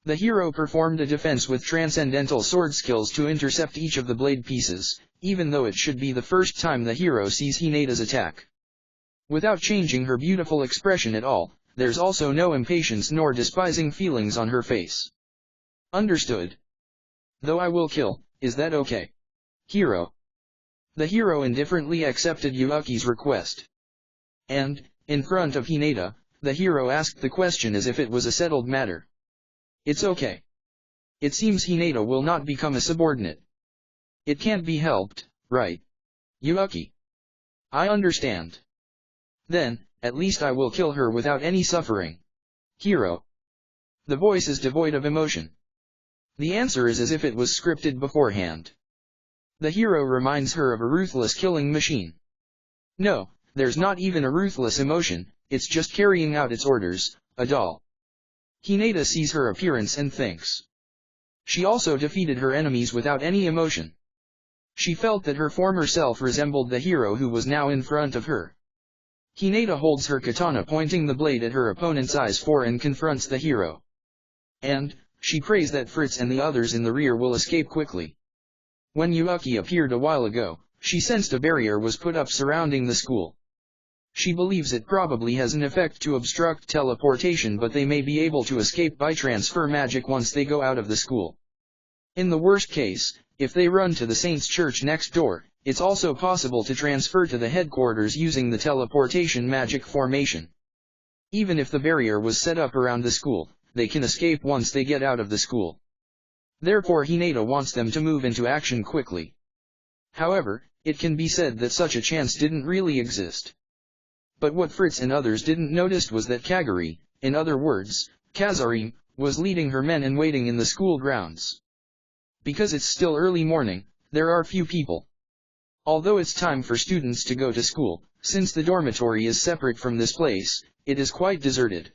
The hero performed a defense with transcendental sword skills to intercept each of the blade pieces, even though it should be the first time the hero sees Hinata's attack. Without changing her beautiful expression at all, there's also no impatience nor despising feelings on her face. Understood. Though I will kill, is that okay? Hero. The hero indifferently accepted Yuuki's request. And, in front of Hinata, the hero asked the question as if it was a settled matter. It's okay. It seems Hinata will not become a subordinate. It can't be helped, right? Yuuki. I understand. Then, at least I will kill her without any suffering. Hero. The voice is devoid of emotion. The answer is as if it was scripted beforehand. The hero reminds her of a ruthless killing machine. No, there's not even a ruthless emotion, it's just carrying out its orders, a doll. Hinata sees her appearance and thinks. She also defeated her enemies without any emotion. She felt that her former self resembled the hero who was now in front of her. Hinata holds her katana, pointing the blade at her opponent's eyes and confronts the hero. And, she prays that Fritz and the others in the rear will escape quickly. When Yuuki appeared a while ago, she sensed a barrier was put up surrounding the school. She believes it probably has an effect to obstruct teleportation, but they may be able to escape by transfer magic once they go out of the school. In the worst case, if they run to the Saint's church next door, it's also possible to transfer to the headquarters using the teleportation magic formation. Even if the barrier was set up around the school, they can escape once they get out of the school. Therefore Hinata wants them to move into action quickly. However, it can be said that such a chance didn't really exist. But what Fritz and others didn't notice was that Kagari, in other words, Kazari, was leading her men and waiting in the school grounds. Because it's still early morning, there are few people. Although it's time for students to go to school, since the dormitory is separate from this place, it is quite deserted.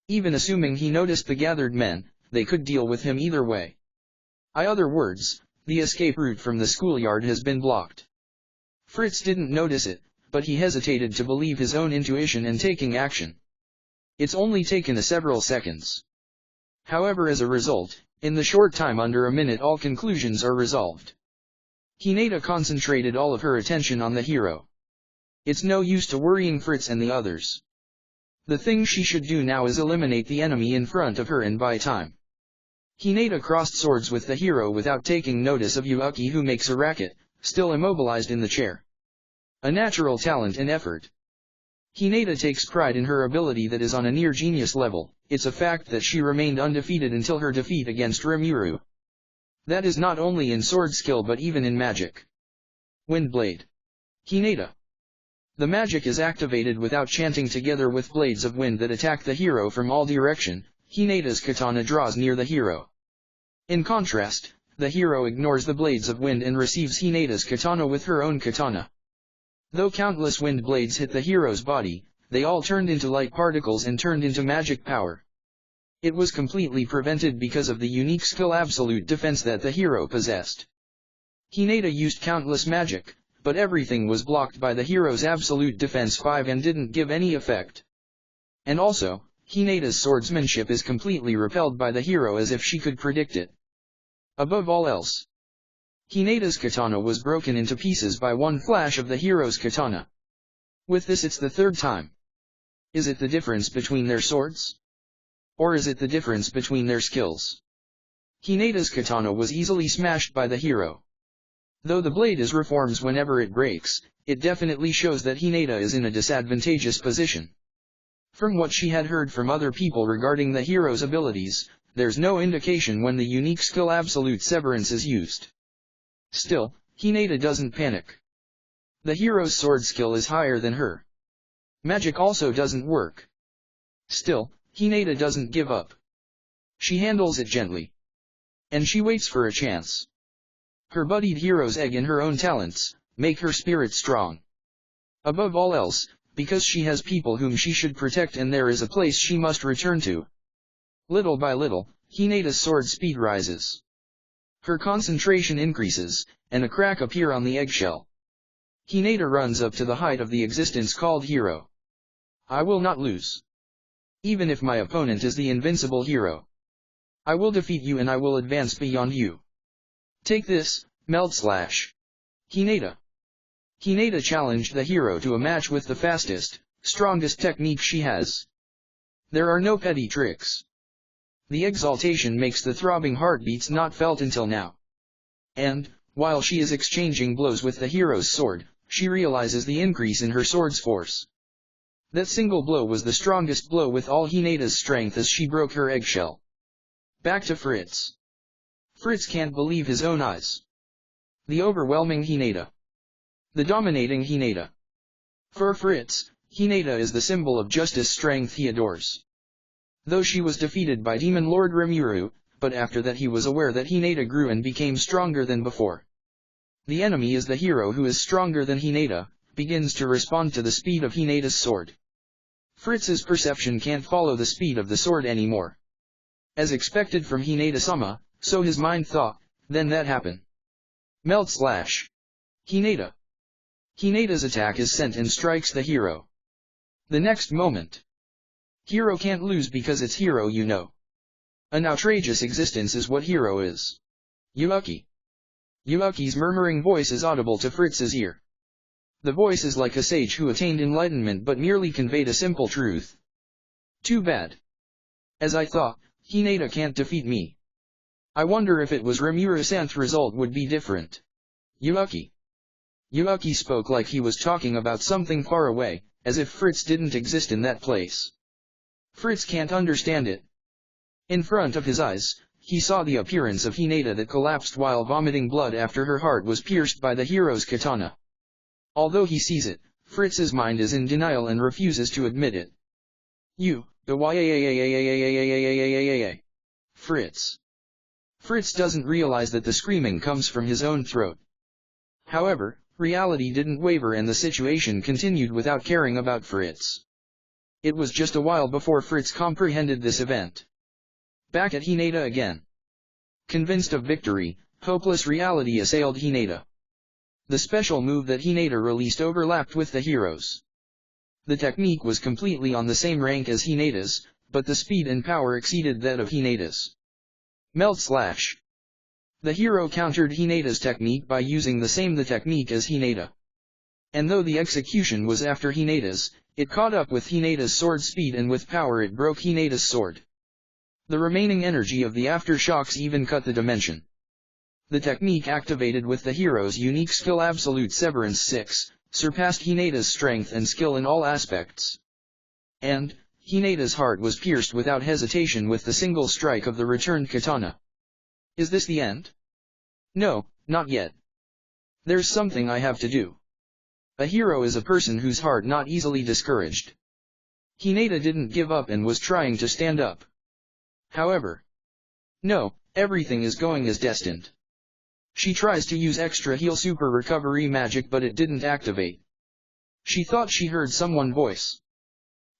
Even assuming he noticed the gathered men, they could deal with him either way. In other words, the escape route from the schoolyard has been blocked. Fritz didn't notice it, but he hesitated to believe his own intuition and taking action. It's only taken several seconds. However, as a result, in the short time under a minute all conclusions are resolved. Hinata concentrated all of her attention on the hero. It's no use to worrying Fritz and the others. The thing she should do now is eliminate the enemy in front of her and buy time. Hinata crossed swords with the hero without taking notice of Yuuki, who makes a racket, still immobilized in the chair. A natural talent and effort. Hinata takes pride in her ability that is on a near genius level. It's a fact that she remained undefeated until her defeat against Rimuru. That is not only in sword skill but even in magic. Wind Blade. Hinata. The magic is activated without chanting together with blades of wind that attack the hero from all direction. Hinata's katana draws near the hero. In contrast, the hero ignores the blades of wind and receives Hinata's katana with her own katana. Though countless wind blades hit the hero's body, they all turned into light particles and turned into magic power. It was completely prevented because of the unique skill absolute defense that the hero possessed. Hinata used countless magic, but everything was blocked by the hero's absolute defense 5 and didn't give any effect. And also, Hinata's swordsmanship is completely repelled by the hero as if she could predict it. Above all else, Hinata's katana was broken into pieces by one flash of the hero's katana. With this it's the third time. Is it the difference between their swords? Or is it the difference between their skills? Hinata's katana was easily smashed by the hero. Though the blade is reforms whenever it breaks, it definitely shows that Hinata is in a disadvantageous position. From what she had heard from other people regarding the hero's abilities, there's no indication when the unique skill absolute severance is used. Still, Hinata doesn't panic. The hero's sword skill is higher than her. Magic also doesn't work. Still, Hinata doesn't give up. She handles it gently. And she waits for a chance. Her buddied hero's egg and her own talents make her spirit strong. Above all else, because she has people whom she should protect and there is a place she must return to. Little by little, Hinata's sword speed rises. Her concentration increases, and a crack appears on the eggshell. Hinata runs up to the height of the existence called hero. I will not lose. Even if my opponent is the invincible hero. I will defeat you and I will advance beyond you. Take this, Melt Slash. Hinata. Hinata challenged the hero to a match with the fastest, strongest technique she has. There are no petty tricks. The exaltation makes the throbbing heartbeats not felt until now. And, while she is exchanging blows with the hero's sword, she realizes the increase in her sword's force. That single blow was the strongest blow with all Hinata's strength as she broke her eggshell. Back to Fritz. Fritz can't believe his own eyes. The overwhelming Hinata. The dominating Hinata. For Fritz, Hinata is the symbol of justice strength he adores. Though she was defeated by Demon Lord Rimuru, but after that he was aware that Hinata grew and became stronger than before. The enemy is the hero who is stronger than Hinata, begins to respond to the speed of Hinata's sword. Fritz's perception can't follow the speed of the sword anymore. As expected from Hinata-sama, so his mind thought, then that happened. Melt Slash. Hinata. Hinata's attack is sent and strikes the hero. The next moment. Hero can't lose because it's hero, you know. An outrageous existence is what hero is. Yuuki. Yuuki's murmuring voice is audible to Fritz's ear. The voice is like a sage who attained enlightenment but merely conveyed a simple truth. Too bad. As I thought, Hinata can't defeat me. I wonder if it was Rimuru-san's result would be different. Yuuki. Yuuki spoke like he was talking about something far away, as if Fritz didn't exist in that place. Fritz can't understand it. In front of his eyes, he saw the appearance of Hinata that collapsed while vomiting blood after her heart was pierced by the hero's katana. Although he sees it, Fritz's mind is in denial and refuses to admit it. Fritz. Fritz doesn't realize that the screaming comes from his own throat. However, reality didn't waver and the situation continued without caring about Fritz. It was just a while before Fritz comprehended this event. Back at Hinata again. Convinced of victory, hopeless reality assailed Hinata. The special move that Hinata released overlapped with the hero's. The technique was completely on the same rank as Hinata's, but the speed and power exceeded that of Hinata's. Melt Slash. The hero countered Hinata's technique by using the technique as Hinata. And though the execution was after Hinata's, it caught up with Hinata's sword speed and with power it broke Hinata's sword. The remaining energy of the aftershocks even cut the dimension. The technique activated with the hero's unique skill Absolute Severance 6, surpassed Hinata's strength and skill in all aspects. And, Hinata's heart was pierced without hesitation with the single strike of the returned katana. Is this the end? No, not yet. There's something I have to do. A hero is a person whose heart not easily discouraged. Hinata didn't give up and was trying to stand up. However, no, everything is going as destined. She tries to use extra heal super recovery magic but it didn't activate. She thought she heard someone voice.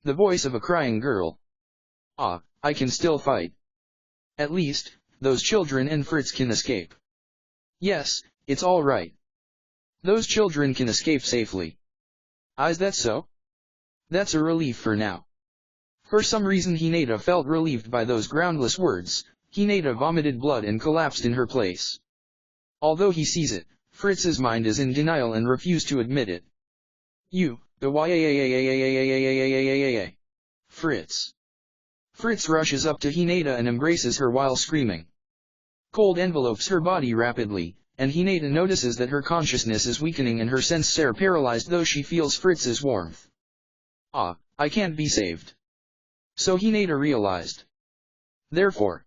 The voice of a crying girl. Ah, I can still fight. At least, those children and Fritz can escape. Yes, it's all right. Those children can escape safely. Is that so? That's a relief for now. For some reason Hinata felt relieved by those groundless words. Hinata vomited blood and collapsed in her place. Although he sees it, Fritz's mind is in denial and refused to admit it. Fritz. Fritz rushes up to Hinata and embraces her while screaming. Cold envelopes her body rapidly, and Hinata notices that her consciousness is weakening and her senses are paralyzed though she feels Fritz's warmth. Ah, I can't be saved. So Hinata realized. Therefore,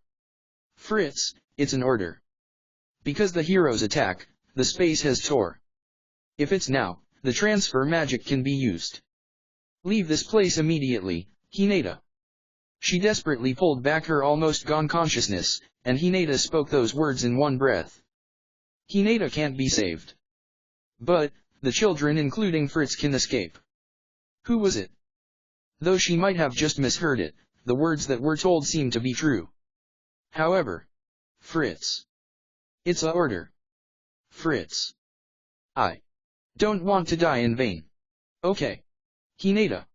Fritz, it's an order. Because the hero's attack, the space has tore. If it's now, the transfer magic can be used. Leave this place immediately, Hinata. She desperately pulled back her almost gone consciousness, and Hinata spoke those words in one breath. Hinata can't be saved. But, the children including Fritz can escape. Who was it? Though she might have just misheard it, the words that were told seemed to be true. However, Fritz. It's a order. Fritz. I don't want to die in vain. Okay. Hinata.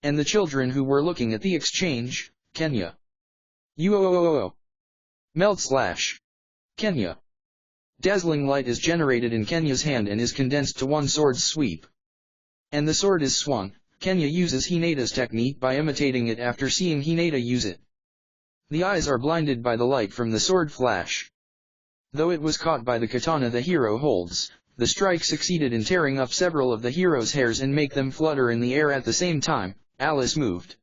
And the children who were looking at the exchange, Kenya. Melt Slash. Kenya. Dazzling light is generated in Kenya's hand and is condensed to one sword's sweep. And the sword is swung. Kenya uses Hinata's technique by imitating it after seeing Hinata use it. The eyes are blinded by the light from the sword flash. Though it was caught by the katana the hero holds, the strike succeeded in tearing up several of the hero's hairs and make them flutter in the air at the same time. Alice moved.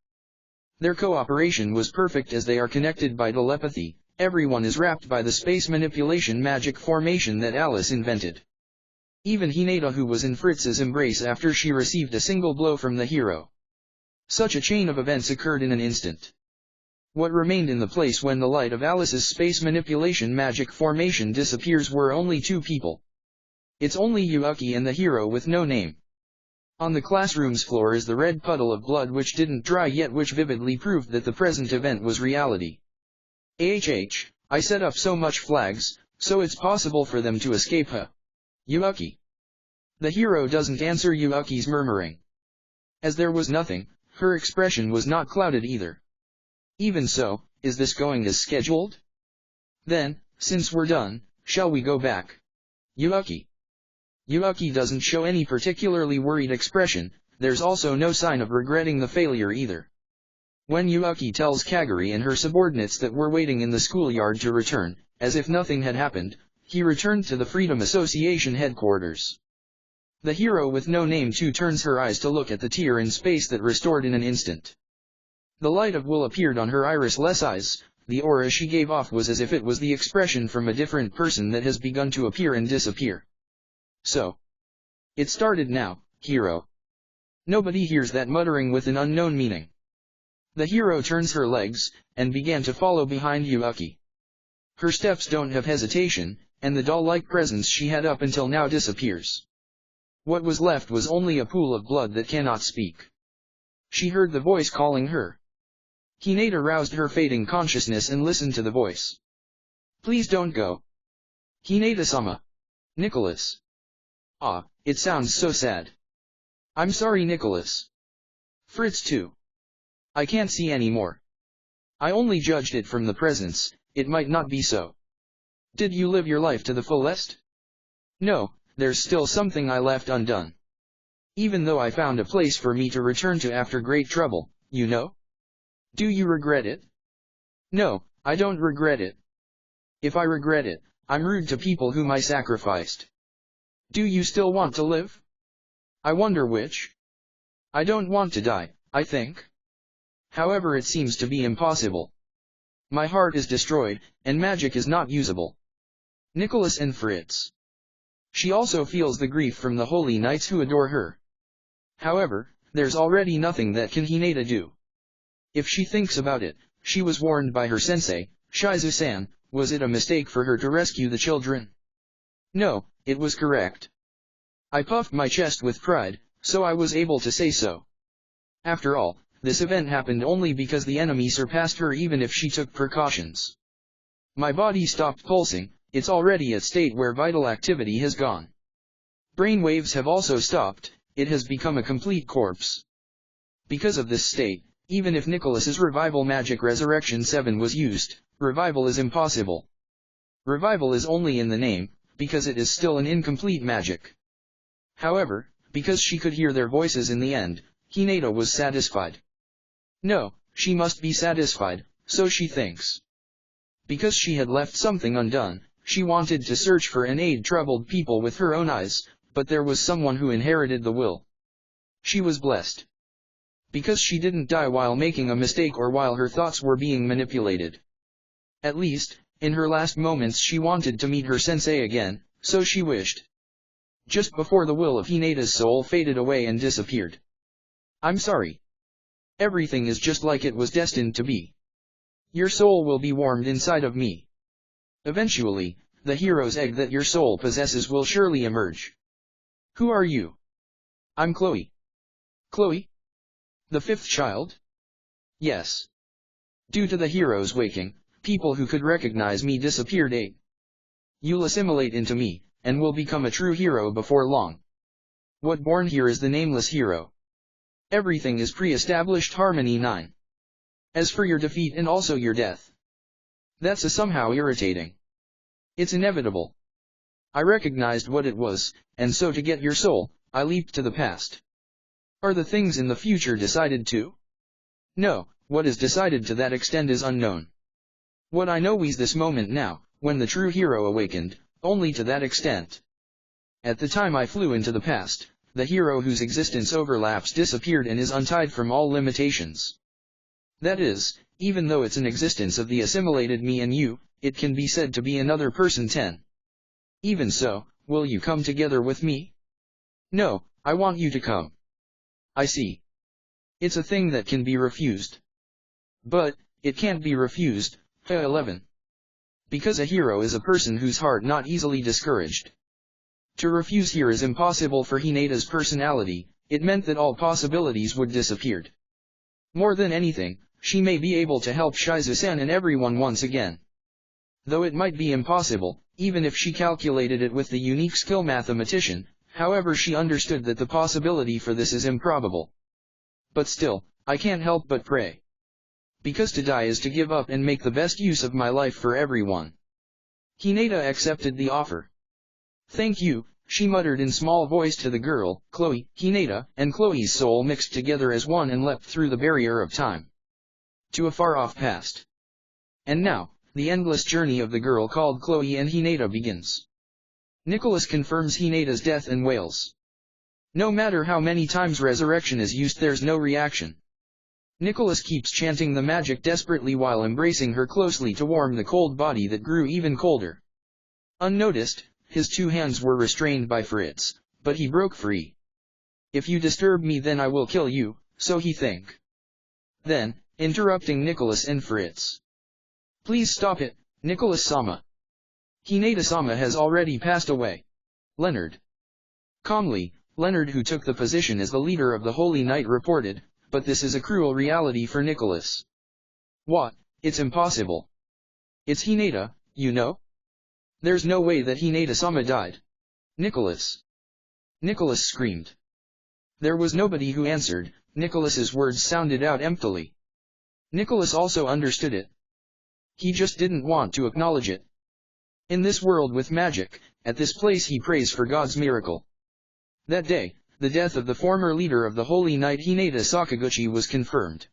Their cooperation was perfect as they are connected by telepathy. Everyone is wrapped by the space manipulation magic formation that Alice invented. Even Hinata, who was in Fritz's embrace after she received a single blow from the hero. Such a chain of events occurred in an instant. What remained in the place when the light of Alice's space manipulation magic formation disappears were only two people. It's only Yuuki and the hero with no name. On the classroom's floor is the red puddle of blood which didn't dry yet, which vividly proved that the present event was reality. I set up so much flags, so it's possible for them to escape. Yuuki. The hero doesn't answer Yuuki's murmuring. As there was nothing, her expression was not clouded either. Even so, is this going as scheduled? Then, since we're done, shall we go back? Yuuki. Yuuki doesn't show any particularly worried expression. There's also no sign of regretting the failure either. When Yuuki tells Kaguri and her subordinates that we're waiting in the schoolyard to return, as if nothing had happened, he returned to the Freedom Association headquarters. The hero with no name too turns her eyes to look at the tear in space that restored in an instant. The light of will appeared on her iris-less eyes, the aura she gave off was as if it was the expression from a different person that has begun to appear and disappear. So. It started now, hero. Nobody hears that muttering with an unknown meaning. The hero turns her legs, and began to follow behind Yuuki. Her steps don't have hesitation, and the doll-like presence she had up until now disappears. What was left was only a pool of blood that cannot speak. She heard the voice calling her. Hinata roused her fading consciousness and listened to the voice. Please don't go. Hinata-sama. Nicholas. Ah, it sounds so sad. I'm sorry, Nicholas. Fritz too. I can't see anymore. I only judged it from the presence, it might not be so. Did you live your life to the fullest? No, there's still something I left undone. Even though I found a place for me to return to after great trouble, you know? Do you regret it? No, I don't regret it. If I regret it, I'm rude to people whom I sacrificed. Do you still want to live? I wonder which. I don't want to die, I think. However, it seems to be impossible. My heart is destroyed, and magic is not usable. Nicholas and Fritz. She also feels the grief from the holy knights who adore her. However, there's already nothing that can Hinata do. If she thinks about it, she was warned by her sensei, Shizu-san. Was it a mistake for her to rescue the children? No, it was correct. I puffed my chest with pride, so I was able to say so. After all, this event happened only because the enemy surpassed her even if she took precautions. My body stopped pulsing, it's already a state where vital activity has gone. Brain waves have also stopped, it has become a complete corpse. Because of this state, even if Nicholas's revival magic Resurrection 7 was used, revival is impossible. Revival is only in the name, because it is still an incomplete magic. However, because she could hear their voices in the end, Hinata was satisfied. No, she must be satisfied, so she thinks. Because she had left something undone, she wanted to search for and aid troubled people with her own eyes, but there was someone who inherited the will. She was blessed. Because she didn't die while making a mistake or while her thoughts were being manipulated. At least, in her last moments she wanted to meet her sensei again, so she wished. Just before the will of Hinata's soul faded away and disappeared. I'm sorry. Everything is just like it was destined to be. Your soul will be warmed inside of me. Eventually, the hero's egg that your soul possesses will surely emerge. Who are you? I'm Chloe. Chloe? The fifth child? Yes. Due to the hero's waking, people who could recognize me disappeared. You'll assimilate into me, and will become a true hero before long. What born here is the nameless hero. Everything is pre-established harmony 9. As for your defeat and also your death. That's somehow irritating. It's inevitable. I recognized what it was, and so to get your soul, I leaped to the past. Are the things in the future decided too? No, what is decided to that extent is unknown. What I know is this moment now, when the true hero awakened, only to that extent. At the time I flew into the past, the hero whose existence overlaps disappeared and is untied from all limitations. That is, even though it's an existence of the assimilated me and you, it can be said to be another person 10. Even so, will you come together with me? No, I want you to come. I see. It's a thing that can be refused. But, it can't be refused. 11. Because a hero is a person whose heart not easily discouraged. To refuse here is impossible for Hinata's personality, it meant that all possibilities would disappear. More than anything, she may be able to help Shizu-san and everyone once again. Though it might be impossible, even if she calculated it with the unique skill mathematician, however she understood that the possibility for this is improbable. But still, I can't help but pray. Because to die is to give up and make the best use of my life for everyone. Hinata accepted the offer. Thank you, she muttered in small voice to the girl, Chloe. Hinata and Chloe's soul mixed together as one and leapt through the barrier of time. To a far-off past. And now, the endless journey of the girl called Chloe and Hinata begins. Nicholas confirms Hinata's death and wails. No matter how many times resurrection is used, there's no reaction. Nicholas keeps chanting the magic desperately while embracing her closely to warm the cold body that grew even colder. Unnoticed, his 2 hands were restrained by Fritz, but he broke free. "If you disturb me then I will kill you," so he think. Then, interrupting Nicholas and Fritz. "Please stop it, Nicholas-sama. Hinata-sama has already passed away." Leonard. Calmly, Leonard, who took the position as the leader of the Holy Knight, reported, "But this is a cruel reality for Nicholas." "What? It's impossible. It's Hinata, you know? There's no way that Hinata-sama died." Nicholas screamed. There was nobody who answered. Nicholas's words sounded out emptily. Nicholas also understood it. He just didn't want to acknowledge it. In this world with magic, at this place he prays for God's miracle. That day, the death of the former leader of the Holy Knight Hinata Sakaguchi was confirmed.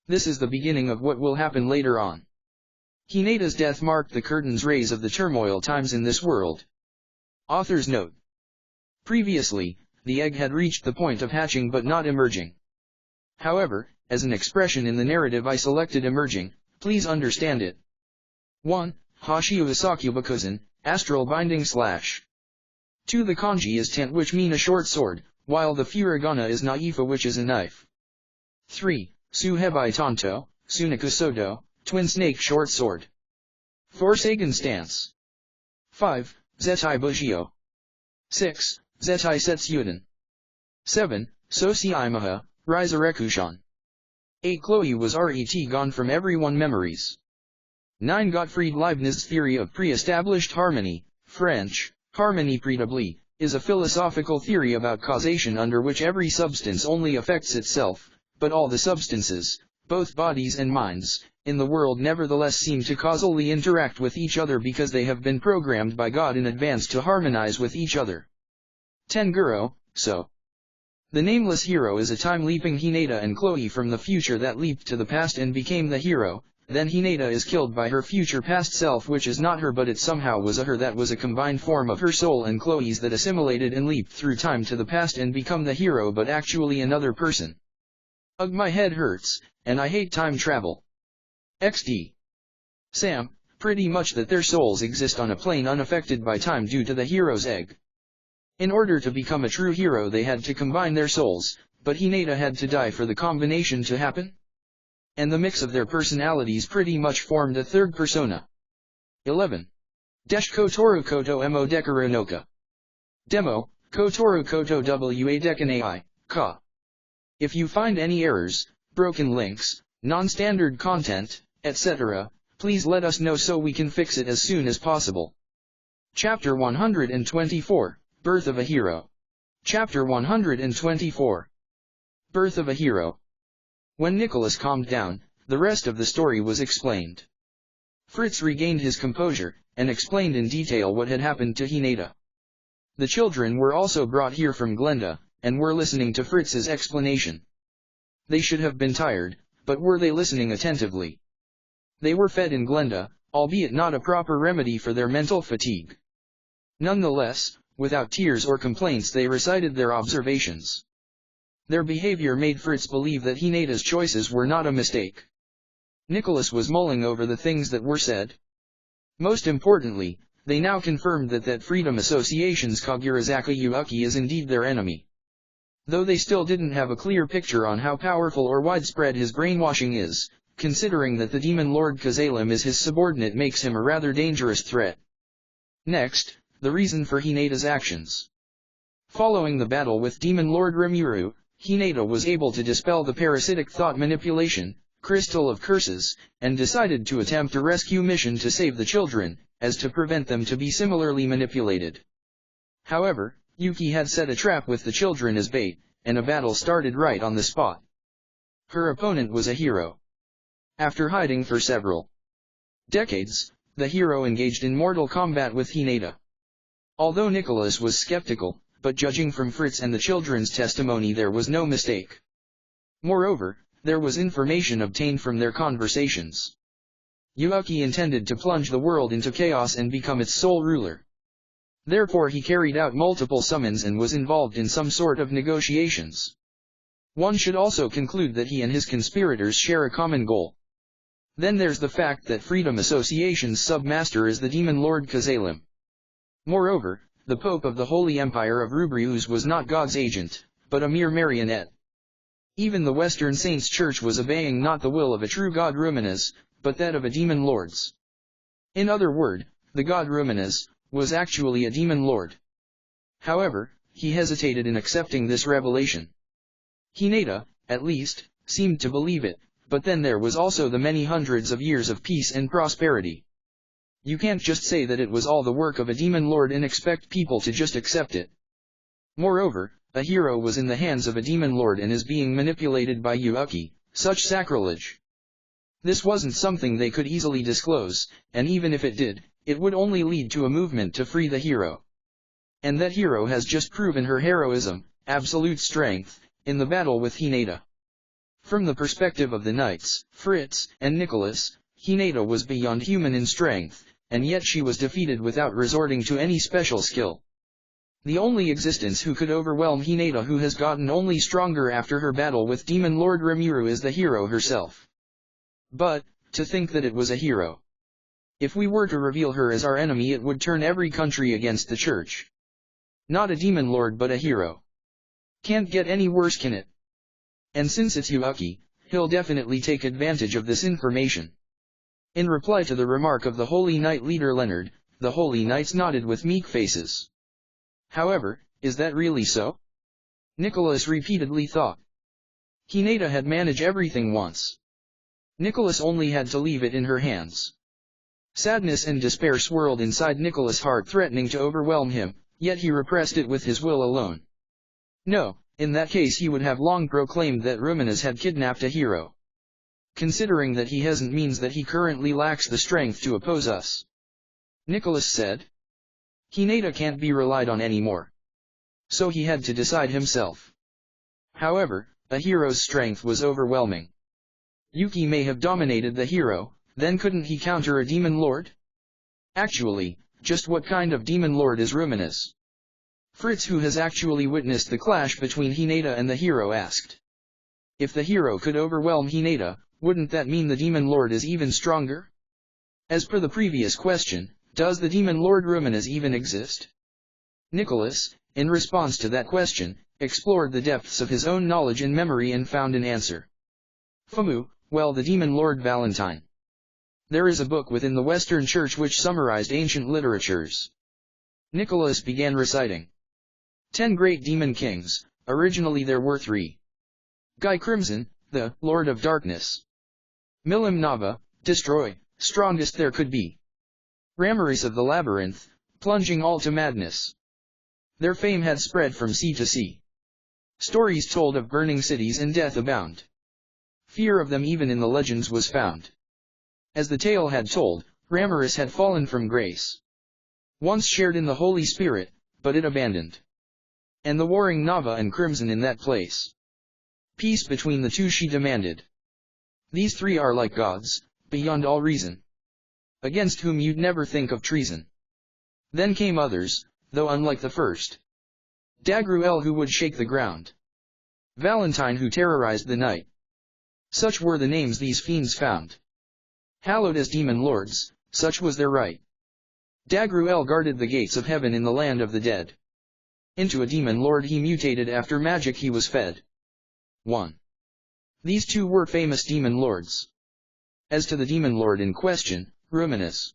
This is the beginning of what will happen later on. Hinata's death marked the curtain's raise of the turmoil times in this world. Author's note. Previously, the egg had reached the point of hatching but not emerging. However, as an expression in the narrative I selected emerging, please understand it. 1. Hashiu Isakubakuzen, astral binding / 2. The kanji is tent, which mean a short sword, while the furigana is naifa, which is a knife. 3. Suhebai Tanto, Sunaku Sodo, twin snake short sword. Forsaken stance. 5. Zetai Bujio. 6. Zetai Setsuden. 7. Sosi Imaha, Rizarekushan. 8. Chloe was ret gone from everyone memories. 9. Gottfried Leibniz's theory of pre-established harmony, French, harmonie préétablie, is a philosophical theory about causation under which every substance only affects itself, but all the substances, both bodies and minds, in the world nevertheless seem to causally interact with each other because they have been programmed by God in advance to harmonize with each other. Tenguro, so. The nameless hero is a time-leaping Hinata and Chloe from the future that leaped to the past and became the hero. Then Hinata is killed by her future past self, which is not her, but it somehow was a her that was a combined form of her soul and Chloe's that assimilated and leaped through time to the past and become the hero, but actually another person. Ugh, my head hurts, and I hate time travel. XD. Sam, pretty much that their souls exist on a plane unaffected by time due to the hero's egg. In order to become a true hero they had to combine their souls, but Hinata had to die for the combination to happen? And the mix of their personalities pretty much formed a third persona. 11. Desh Kotoru Koto Mo Dekaru Noka. Demo, Kotoru Koto Wa Dekanai, Ka. If you find any errors, broken links, non-standard content, etc., please let us know so we can fix it as soon as possible. Chapter 124, Birth of a Hero. Chapter 124. Birth of a Hero. When Nicholas calmed down, the rest of the story was explained. Fritz regained his composure, and explained in detail what had happened to Hinata. The children were also brought here from Glenda, and were listening to Fritz's explanation. They should have been tired, but were they listening attentively? They were fed in Glenda, albeit not a proper remedy for their mental fatigue. Nonetheless, without tears or complaints they recited their observations. Their behavior made Fritz believe that Hinata's choices were not a mistake. Nicholas was mulling over the things that were said. Most importantly, they now confirmed that Freedom Association's Kagurazaka Yuuki is indeed their enemy. Though they still didn't have a clear picture on how powerful or widespread his brainwashing is, considering that the Demon Lord Kazalim is his subordinate makes him a rather dangerous threat. Next, the reason for Hinata's actions. Following the battle with Demon Lord Rimuru, Hinata was able to dispel the parasitic thought manipulation, Crystal of Curses, and decided to attempt a rescue mission to save the children, as to prevent them to be similarly manipulated. However, Yuki had set a trap with the children as bait, and a battle started right on the spot. Her opponent was a hero. After hiding for several decades, the hero engaged in mortal combat with Hinata. Although Nicholas was skeptical, but judging from Fritz and the children's testimony there was no mistake. Moreover, there was information obtained from their conversations. Yuuki intended to plunge the world into chaos and become its sole ruler. Therefore he carried out multiple summons and was involved in some sort of negotiations. One should also conclude that he and his conspirators share a common goal. Then there's the fact that Freedom Association's submaster is the demon lord Kazalim. Moreover, the Pope of the Holy Empire of Rubrius was not God's agent, but a mere marionette. Even the Western Saints' Church was obeying not the will of a true God Ruminas, but that of a demon lord's. In other words, the god Ruminas was actually a demon lord. However, he hesitated in accepting this revelation. Hinata, at least, seemed to believe it, but then there was also the many hundreds of years of peace and prosperity. You can't just say that it was all the work of a demon lord and expect people to just accept it. Moreover, a hero was in the hands of a demon lord and is being manipulated by Yuuki, such sacrilege. This wasn't something they could easily disclose, and even if it did, it would only lead to a movement to free the hero. And that hero has just proven her heroism, absolute strength, in the battle with Hinata. From the perspective of the knights, Fritz and Nicholas, Hinata was beyond human in strength, and yet she was defeated without resorting to any special skill. The only existence who could overwhelm Hinata, who has gotten only stronger after her battle with Demon Lord Rimuru, is the hero herself. But, to think that it was a hero. If we were to reveal her as our enemy, it would turn every country against the church. Not a demon lord but a hero. Can't get any worse, can it? And since it's Yuuki, he'll definitely take advantage of this information. In reply to the remark of the Holy Knight leader Leonard, the Holy Knights nodded with meek faces. However, is that really so? Nicholas repeatedly thought. Hinata had managed everything once. Nicholas only had to leave it in her hands. Sadness and despair swirled inside Nicholas' heart, threatening to overwhelm him, yet he repressed it with his will alone. No, in that case he would have long proclaimed that Ruminas had kidnapped a hero. Considering that he hasn't means that he currently lacks the strength to oppose us. Nicholas said. Hinata can't be relied on anymore. So he had to decide himself. However, a hero's strength was overwhelming. Yuki may have dominated the hero, then couldn't he counter a demon lord? Actually, just what kind of demon lord is Ruminas? Fritz, who has actually witnessed the clash between Hinata and the hero, asked. If the hero could overwhelm Hinata, wouldn't that mean the demon lord is even stronger? As per the previous question, does the demon lord Ruminas even exist? Nicholas, in response to that question, explored the depths of his own knowledge and memory and found an answer. Famu, well, the demon lord Valentine. There is a book within the Western Church which summarized ancient literatures. Nicholas began reciting. 10 great demon kings, originally there were 3. Guy Crimson, the Lord of Darkness. Milim Nava, destroy, strongest there could be. Ramaris of the Labyrinth, plunging all to madness. Their fame had spread from sea to sea. Stories told of burning cities and death abound. Fear of them even in the legends was found. As the tale had told, Ramaris had fallen from grace. Once shared in the Holy Spirit, but it abandoned. And the warring Nava and Crimson in that place. Peace between the two she demanded. These 3 are like gods, beyond all reason. Against whom you'd never think of treason. Then came others, though unlike the first. Dagruel, who would shake the ground. Valentine, who terrorized the night. Such were the names these fiends found. Hallowed as demon lords, such was their right. Dagruel guarded the gates of heaven in the land of the dead. Into a demon lord he mutated, after magic he was fed. 1. These 2 were famous demon lords. As to the demon lord in question, Ruminas.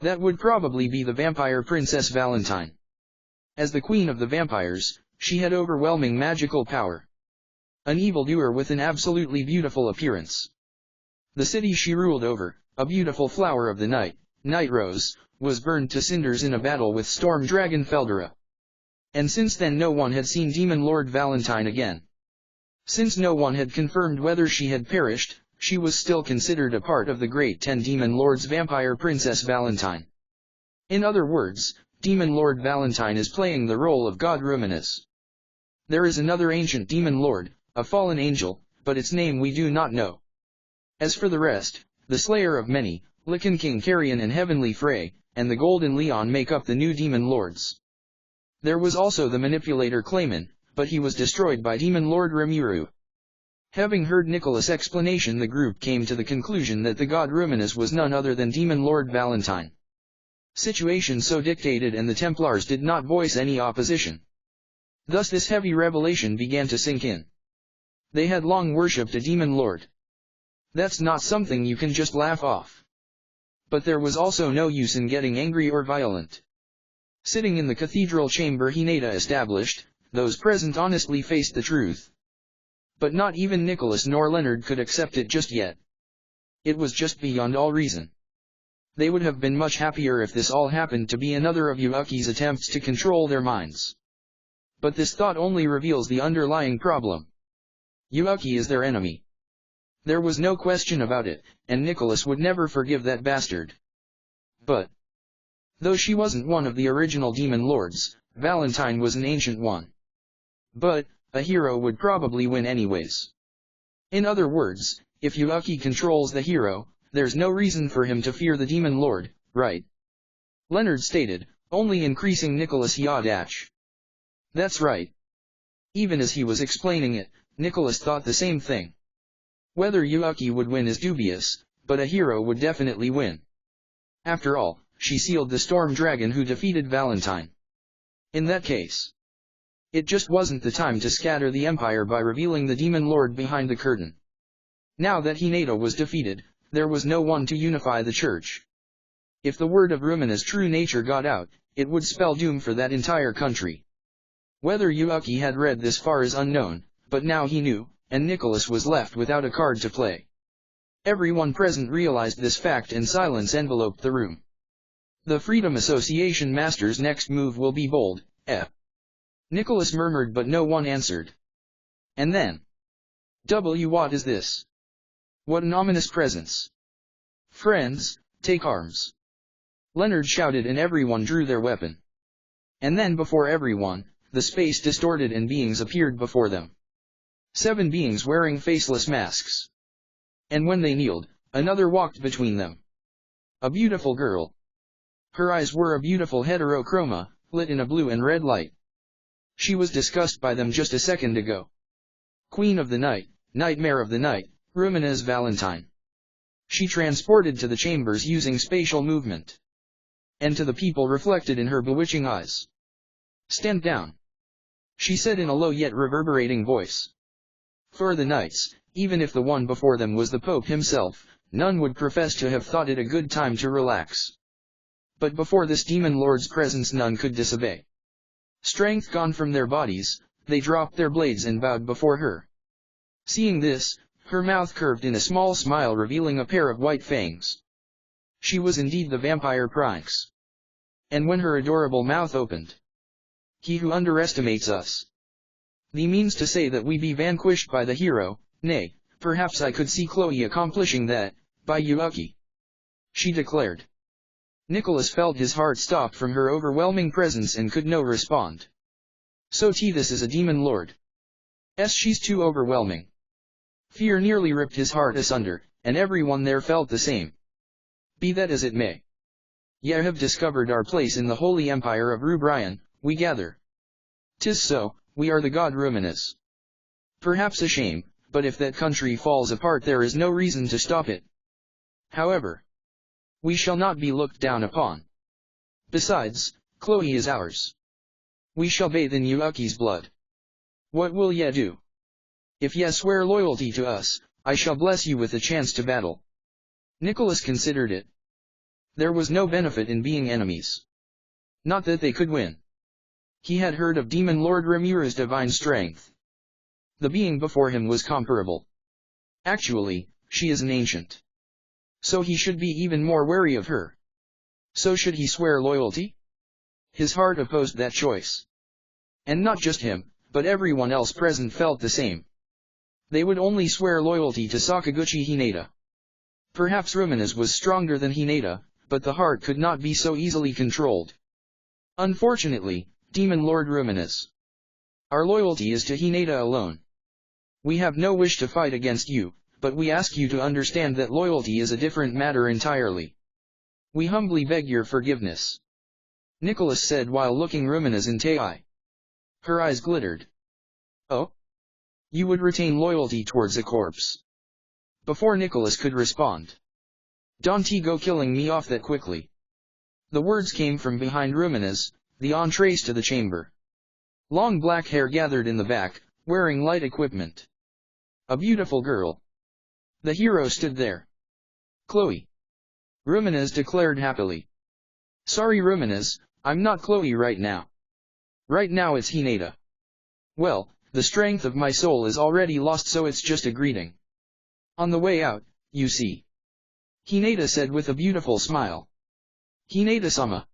That would probably be the vampire princess Valentine. As the queen of the vampires, she had overwhelming magical power. An evildoer with an absolutely beautiful appearance. The city she ruled over, a beautiful flower of the night, Night Rose, was burned to cinders in a battle with Storm Dragon Feldera. And since then no one had seen Demon Lord Valentine again. Since no one had confirmed whether she had perished, she was still considered a part of the great 10 Demon Lords vampire princess Valentine. In other words, Demon Lord Valentine is playing the role of God Ruminas. There is another ancient Demon Lord, a fallen angel, but its name we do not know. As for the rest, the Slayer of Many, Lichen King Carrion and Heavenly Frey, and the Golden Leon make up the new Demon Lords. There was also the Manipulator Clayman, but he was destroyed by Demon Lord Rimuru. Having heard Nicholas' explanation, the group came to the conclusion that the god Ruminus was none other than Demon Lord Valentine. Situation so dictated, and the Templars did not voice any opposition. Thus this heavy revelation began to sink in. They had long worshipped a demon lord. That's not something you can just laugh off. But there was also no use in getting angry or violent. Sitting in the cathedral chamber Hinata established, those present honestly faced the truth. But not even Nicholas nor Leonard could accept it just yet. It was just beyond all reason. They would have been much happier if this all happened to be another of Yuuki's attempts to control their minds. But this thought only reveals the underlying problem. Yuuki is their enemy. There was no question about it, and Nicholas would never forgive that bastard. But, though she wasn't one of the original demon lords, Valentine was an ancient one. But, a hero would probably win anyways. In other words, if Yuuki controls the hero, there's no reason for him to fear the demon lord, right? Leonard stated, only increasing Nicholas' yadach. That's right. Even as he was explaining it, Nicholas thought the same thing. Whether Yuuki would win is dubious, but a hero would definitely win. After all, she sealed the storm dragon who defeated Valentine. In that case, it just wasn't the time to scatter the empire by revealing the demon lord behind the curtain. Now that Hinata was defeated, there was no one to unify the church. If the word of Rumina's true nature got out, it would spell doom for that entire country. Whether Yuuki had read this far is unknown, but now he knew, and Nicholas was left without a card to play. Everyone present realized this fact, and silence enveloped the room. The Freedom Association Master's next move will be bold, Nicholas murmured, but no one answered. And then, what is this? What an ominous presence. Friends, take arms. Leonard shouted, and everyone drew their weapon. And then before everyone, the space distorted and beings appeared before them. 7 beings wearing faceless masks. And when they kneeled, another walked between them. A beautiful girl. Her eyes were a beautiful heterochroma, lit in a blue and red light. She was discussed by them just a second ago. Queen of the Night, Nightmare of the Night, Rumina's Valentine. She transported to the chambers using spatial movement. And to the people reflected in her bewitching eyes. Stand down, she said in a low yet reverberating voice. For the knights, even if the one before them was the Pope himself, none would profess to have thought it a good time to relax. But before this demon lord's presence none could disobey. Strength gone from their bodies, they dropped their blades and bowed before her. Seeing this, her mouth curved in a small smile revealing a pair of white fangs. She was indeed the vampire Pryx. And when her adorable mouth opened, he who underestimates us. Thee means to say that we be vanquished by the hero, nay, perhaps I could see Chloe accomplishing that, by Yuuki. She declared. Nicholas felt his heart stop from her overwhelming presence and could no respond. So this is a demon lord. She's too overwhelming. Fear nearly ripped his heart asunder, and everyone there felt the same. Be that as it may. Ye have discovered our place in the holy empire of Rubrian, we gather. 'Tis so, we are the god Ruminus. Perhaps a shame, but if that country falls apart there is no reason to stop it. However, we shall not be looked down upon. Besides, Chloe is ours. We shall bathe in Yuuki's blood. What will ye do? If ye swear loyalty to us, I shall bless you with a chance to battle. Nicholas considered it. There was no benefit in being enemies. Not that they could win. He had heard of Demon Lord Rimura's divine strength. The being before him was comparable. Actually, she is an ancient. So he should be even more wary of her. So should he swear loyalty? His heart opposed that choice. And not just him, but everyone else present felt the same. They would only swear loyalty to Sakaguchi Hinata. Perhaps Rumina's was stronger than Hinata, but the heart could not be so easily controlled. Unfortunately, Demon Lord Rumina's. Our loyalty is to Hinata alone. We have no wish to fight against you, but we ask you to understand that loyalty is a different matter entirely. We humbly beg your forgiveness. Nicholas said while looking Rumina's in the eye. Her eyes glittered. Oh? You would retain loyalty towards a corpse. Before Nicholas could respond. Don't go killing me off that quickly. The words came from behind Rumina's, the entrance to the chamber. Long black hair gathered in the back, wearing light equipment. A beautiful girl. The hero stood there. Chloe. Rumina's declared happily. Sorry Rumina's, I'm not Chloe right now. Right now it's Hinata. Well, the strength of my soul is already lost, so it's just a greeting. On the way out, you see. Hinata said with a beautiful smile. Hinata-sama.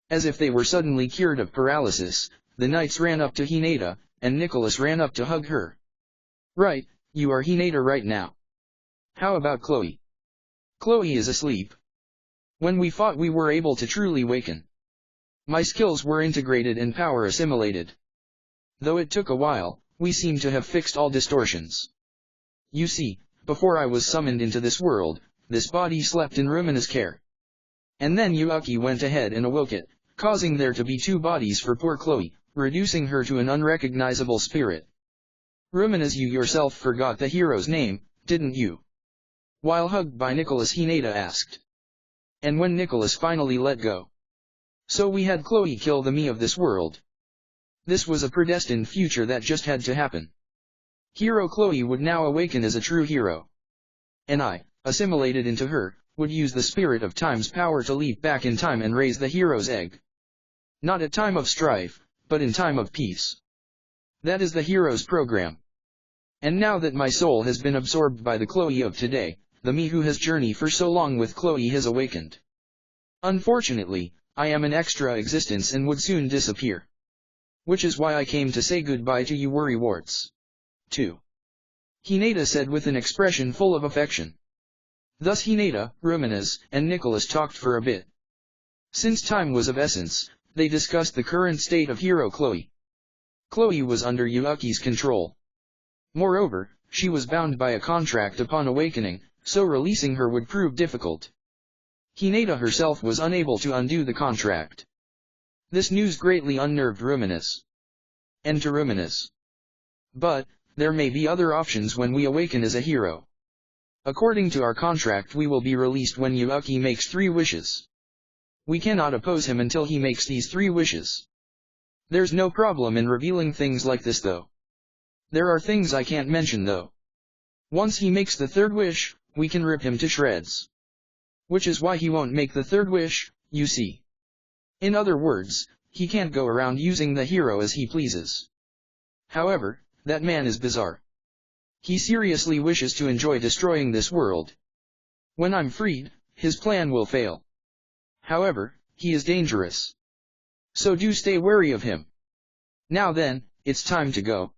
As if they were suddenly cured of paralysis, the knights ran up to Hinata, and Nicholas ran up to hug her. Right, you are Hinata right now. How about Chloe? Chloe is asleep. When we fought we were able to truly waken. My skills were integrated and power assimilated. Though it took a while, we seem to have fixed all distortions. You see, before I was summoned into this world, this body slept in Rumina's care. And then Yuaki went ahead and awoke it, causing there to be two bodies for poor Chloe, reducing her to an unrecognizable spirit. Rumina's, you yourself forgot the hero's name, didn't you? While hugged by Nicholas, Hinata asked. And when Nicholas finally let go. So we had Chloe kill the me of this world. This was a predestined future that just had to happen. Hero Chloe would now awaken as a true hero. And I, assimilated into her, would use the spirit of time's power to leap back in time and raise the hero's egg. Not at time of strife, but in time of peace. That is the hero's program. And now that my soul has been absorbed by the Chloe of today, the me who has journeyed for so long with Chloe has awakened. Unfortunately, I am an extra existence and would soon disappear. Which is why I came to say goodbye to you worry warts. 2. Hinata said with an expression full of affection. Thus Hinata, Rumina's, and Nicholas talked for a bit. Since time was of essence, they discussed the current state of hero Chloe. Chloe was under Yuaki's control. Moreover, she was bound by a contract upon awakening, so releasing her would prove difficult. Hinata herself was unable to undo the contract. This news greatly unnerved Rumina's. And to Rumina's. But, there may be other options when we awaken as a hero. According to our contract we will be released when Yuaki makes 3 wishes. We cannot oppose him until he makes these 3 wishes. There's no problem in revealing things like this though. There are things I can't mention though. Once he makes the 3rd wish, we can rip him to shreds. Which is why he won't make the 3rd wish, you see. In other words, he can't go around using the hero as he pleases. However, that man is bizarre. He seriously wishes to enjoy destroying this world. When I'm freed, his plan will fail. However, he is dangerous. So do stay wary of him. Now then, it's time to go.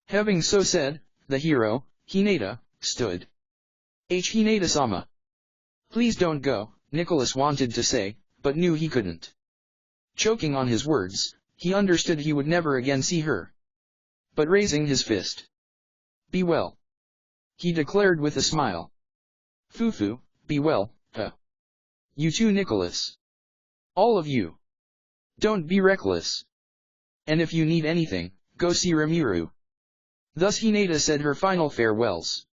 Having so said, the hero, Hinata, stood. Hinata-sama. Please don't go, Nicholas wanted to say, but knew he couldn't. Choking on his words, he understood he would never again see her. But raising his fist. Be well. He declared with a smile. Fufu, be well, huh. You too Nicholas. All of you. Don't be reckless. And if you need anything, go see Rimuru. Thus Hinata said her final farewells.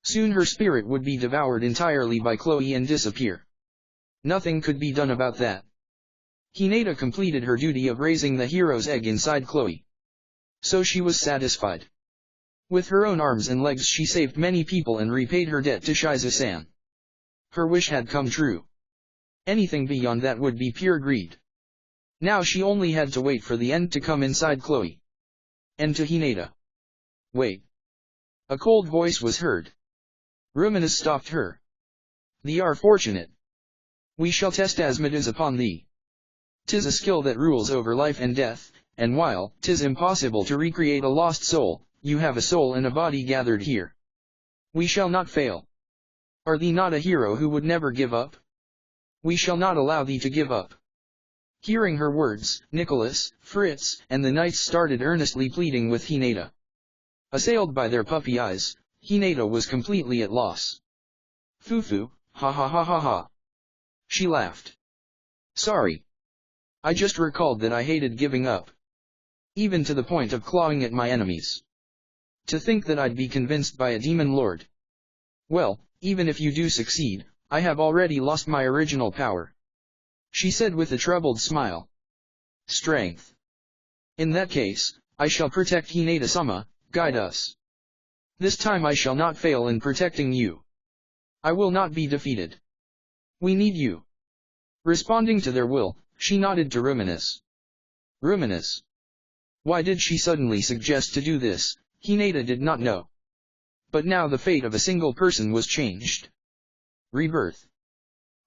Soon her spirit would be devoured entirely by Chloe and disappear. Nothing could be done about that. Hinata completed her duty of raising the hero's egg inside Chloe. So she was satisfied. With her own arms and legs she saved many people and repaid her debt to Shizu-san. Her wish had come true. Anything beyond that would be pure greed. Now she only had to wait for the end to come inside Chloe. And to Hinata. Wait. A cold voice was heard. Rumina stopped her. Thee are fortunate. We shall test Asmodeus upon thee. 'Tis a skill that rules over life and death, and while 'tis impossible to recreate a lost soul, you have a soul and a body gathered here. We shall not fail. Are thee not a hero who would never give up? We shall not allow thee to give up. Hearing her words, Nicholas, Fritz, and the knights started earnestly pleading with Hinata. Assailed by their puppy eyes, Hinata was completely at loss. Fufu, ha ha ha ha ha. She laughed. Sorry. I just recalled that I hated giving up. even to the point of clawing at my enemies. To think that I'd be convinced by a demon lord. Well, even if you do succeed, I have already lost my original power, she said with a troubled smile. Strength. In that case, I shall protect Hinata-sama, guide us. This time I shall not fail in protecting you. I will not be defeated. We need you. Responding to their will, she nodded to Ruminus. Ruminus. Why did she suddenly suggest to do this? Hinata did not know. But now the fate of a single person was changed. Rebirth.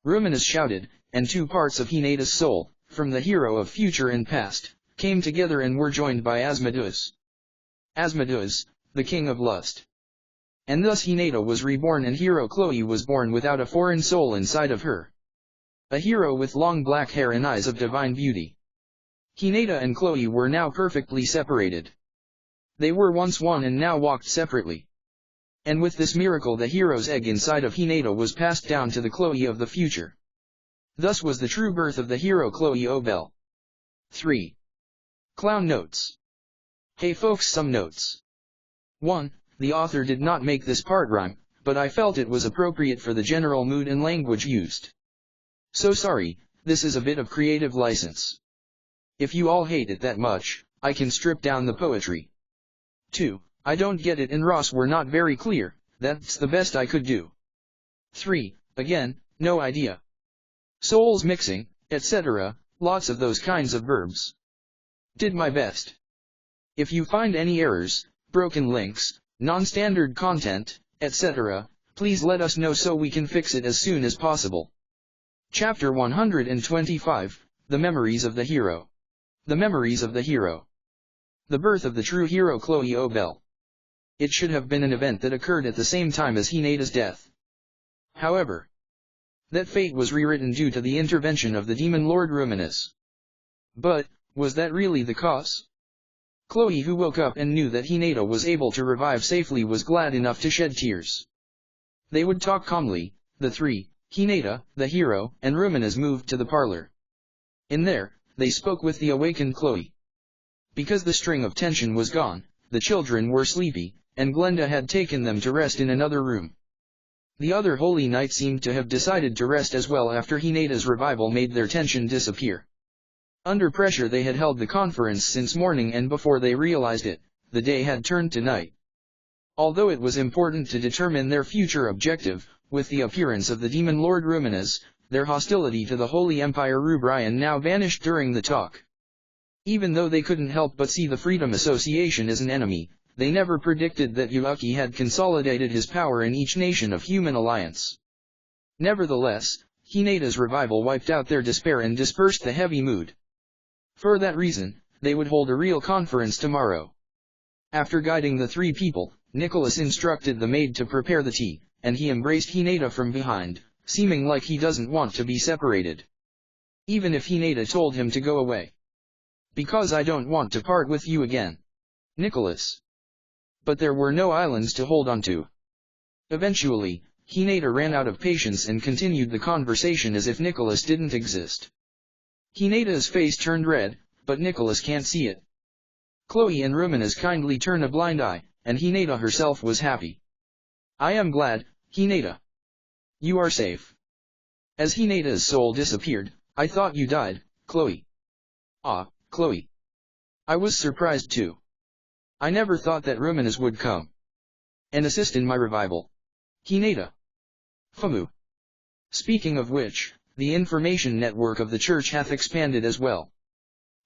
Ruminus shouted, and two parts of Hinata's soul, from the hero of future and past, came together and were joined by Asmodeus. Asmodeus, the king of lust. And thus Hinata was reborn and hero Chloe was born without a foreign soul inside of her. A hero with long black hair and eyes of divine beauty. Hinata and Chloe were now perfectly separated. They were once one and now walked separately. And with this miracle the hero's egg inside of Hinata was passed down to the Chloe of the future. Thus was the true birth of the hero Chloe Obel. 3. Clown Notes. Hey folks, some notes. 1. The author did not make this part rhyme, but I felt it was appropriate for the general mood and language used. So sorry, this is a bit of creative license. If you all hate it that much, I can strip down the poetry. 2. I don't get it and Ross were not very clear, that's the best I could do. 3. Again, no idea. Souls mixing, etc., lots of those kinds of verbs. Did my best. If you find any errors, broken links, non-standard content, etc., please let us know so we can fix it as soon as possible. Chapter 125, The Memories of the Hero. The Memories of the Hero. The birth of the true hero Chloe Obel. It should have been an event that occurred at the same time as Hinata's death. However, that fate was rewritten due to the intervention of the demon lord Ruminus. But, was that really the cause? Chloe, who woke up and knew that Hinata was able to revive safely, was glad enough to shed tears. They would talk calmly, the three. Hinata, the hero, and Ruminus moved to the parlor. In there, they spoke with the awakened Chloe. Because the string of tension was gone, the children were sleepy, and Glenda had taken them to rest in another room. The other holy knight seemed to have decided to rest as well after Hinata's revival made their tension disappear. Under pressure they had held the conference since morning, and before they realized it, the day had turned to night. Although it was important to determine their future objective, with the appearance of the demon lord Ruminus, their hostility to the Holy Empire Rubrian now vanished during the talk. Even though they couldn't help but see the Freedom Association as an enemy, they never predicted that Yuaki had consolidated his power in each nation of human alliance. Nevertheless, Hinata's revival wiped out their despair and dispersed the heavy mood. For that reason, they would hold a real conference tomorrow. After guiding the three people, Nicholas instructed the maid to prepare the tea, and he embraced Hinata from behind, seeming like he doesn't want to be separated. Even if Hinata told him to go away. Because I don't want to part with you again, Nicholas. But there were no islands to hold on to. Eventually, Hinata ran out of patience and continued the conversation as if Nicholas didn't exist. Hinata's face turned red, but Nicholas can't see it. Chloe and Ruminus kindly turn a blind eye, and Hinata herself was happy. I am glad, Hinata. You are safe. As Hinata's soul disappeared, I thought you died, Chloe. Ah, Chloe. I was surprised too. I never thought that Ruminus would come and assist in my revival. Hinata. Famu. Speaking of which, the information network of the church hath expanded as well.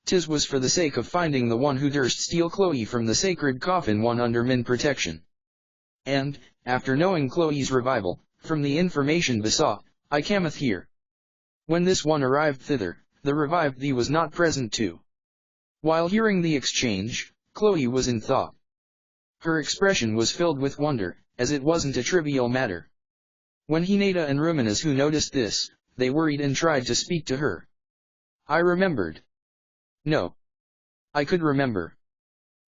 'Tis was for the sake of finding the one who durst steal Chloe from the sacred coffin one under Min protection. And, after knowing Chloe's revival, from the information besought, I cameth here. When this one arrived thither, the revived thee was not present too. While hearing the exchange, Chloe was in thought. Her expression was filled with wonder, as it wasn't a trivial matter. When Hinata and Ruminus who noticed this, they worried and tried to speak to her. I remembered. No. I could remember.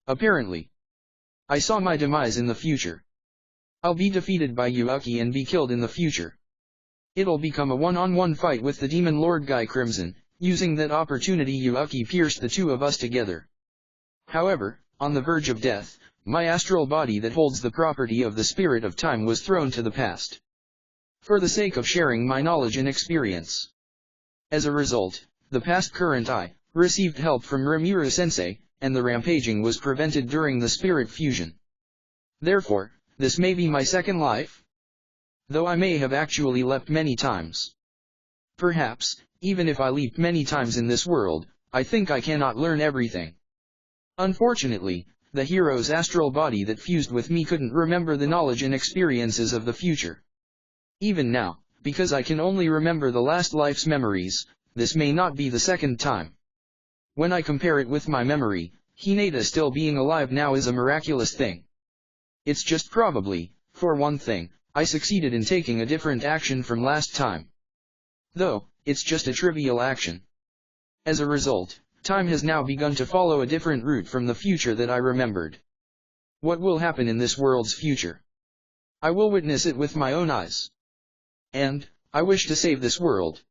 Apparently. I saw my demise in the future. I'll be defeated by Yuaki and be killed in the future. It'll become a one-on-one fight with the demon lord Guy Crimson. Using that opportunity Yuaki pierced the two of us together. However, on the verge of death, my astral body that holds the property of the spirit of time was thrown to the past, for the sake of sharing my knowledge and experience. As a result, the past current I received help from Rimuru Sensei, and the rampaging was prevented during the spirit fusion. Therefore, this may be my second life? Though I may have actually leapt many times. Perhaps, even if I leaped many times in this world, I think I cannot learn everything. Unfortunately, the hero's astral body that fused with me couldn't remember the knowledge and experiences of the future. Even now, because I can only remember the last life's memories, this may not be the second time. When I compare it with my memory, Hinata still being alive now is a miraculous thing. It's just probably, for one thing, I succeeded in taking a different action from last time. Though, it's just a trivial action. As a result, time has now begun to follow a different route from the future that I remembered. What will happen in this world's future? I will witness it with my own eyes. And, I wish to save this world.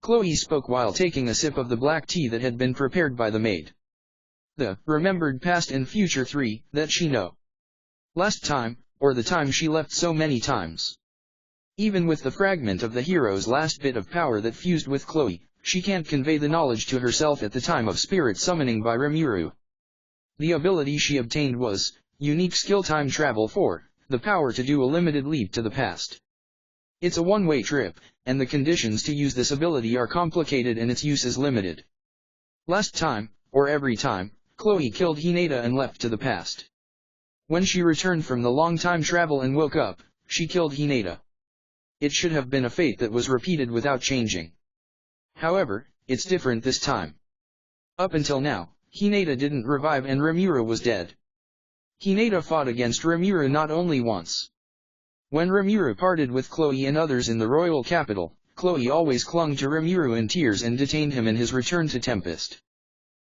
Chloe spoke while taking a sip of the black tea that had been prepared by the maid. The remembered past and future 3 that she know. Last time, or the time she left so many times. Even with the fragment of the hero's last bit of power that fused with Chloe, she can't convey the knowledge to herself at the time of spirit summoning by Rimuru. The ability she obtained was unique skill time travel 4, the power to do a limited leap to the past. It's a one-way trip, and the conditions to use this ability are complicated and its use is limited. Last time, or every time, Chloe killed Hinata and leapt to the past. When she returned from the long time travel and woke up, she killed Hinata. It should have been a fate that was repeated without changing. However, it's different this time. Up until now, Hinata didn't revive and Rimuru was dead. Hinata fought against Rimuru not only once. When Rimuru parted with Chloe and others in the royal capital, Chloe always clung to Rimuru in tears and detained him in his return to Tempest.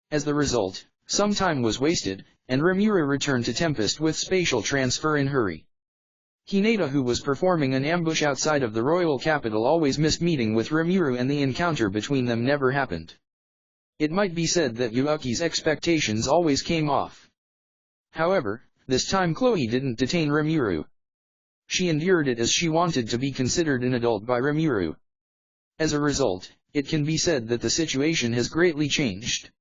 As the result, some time was wasted, and Rimuru returned to Tempest with spatial transfer in hurry. Hinata, who was performing an ambush outside of the royal capital, always missed meeting with Rimuru and the encounter between them never happened. It might be said that Yuuki's expectations always came off. However, this time Chloe didn't detain Rimuru. She endured it as she wanted to be considered an adult by Rimuru. As a result, it can be said that the situation has greatly changed.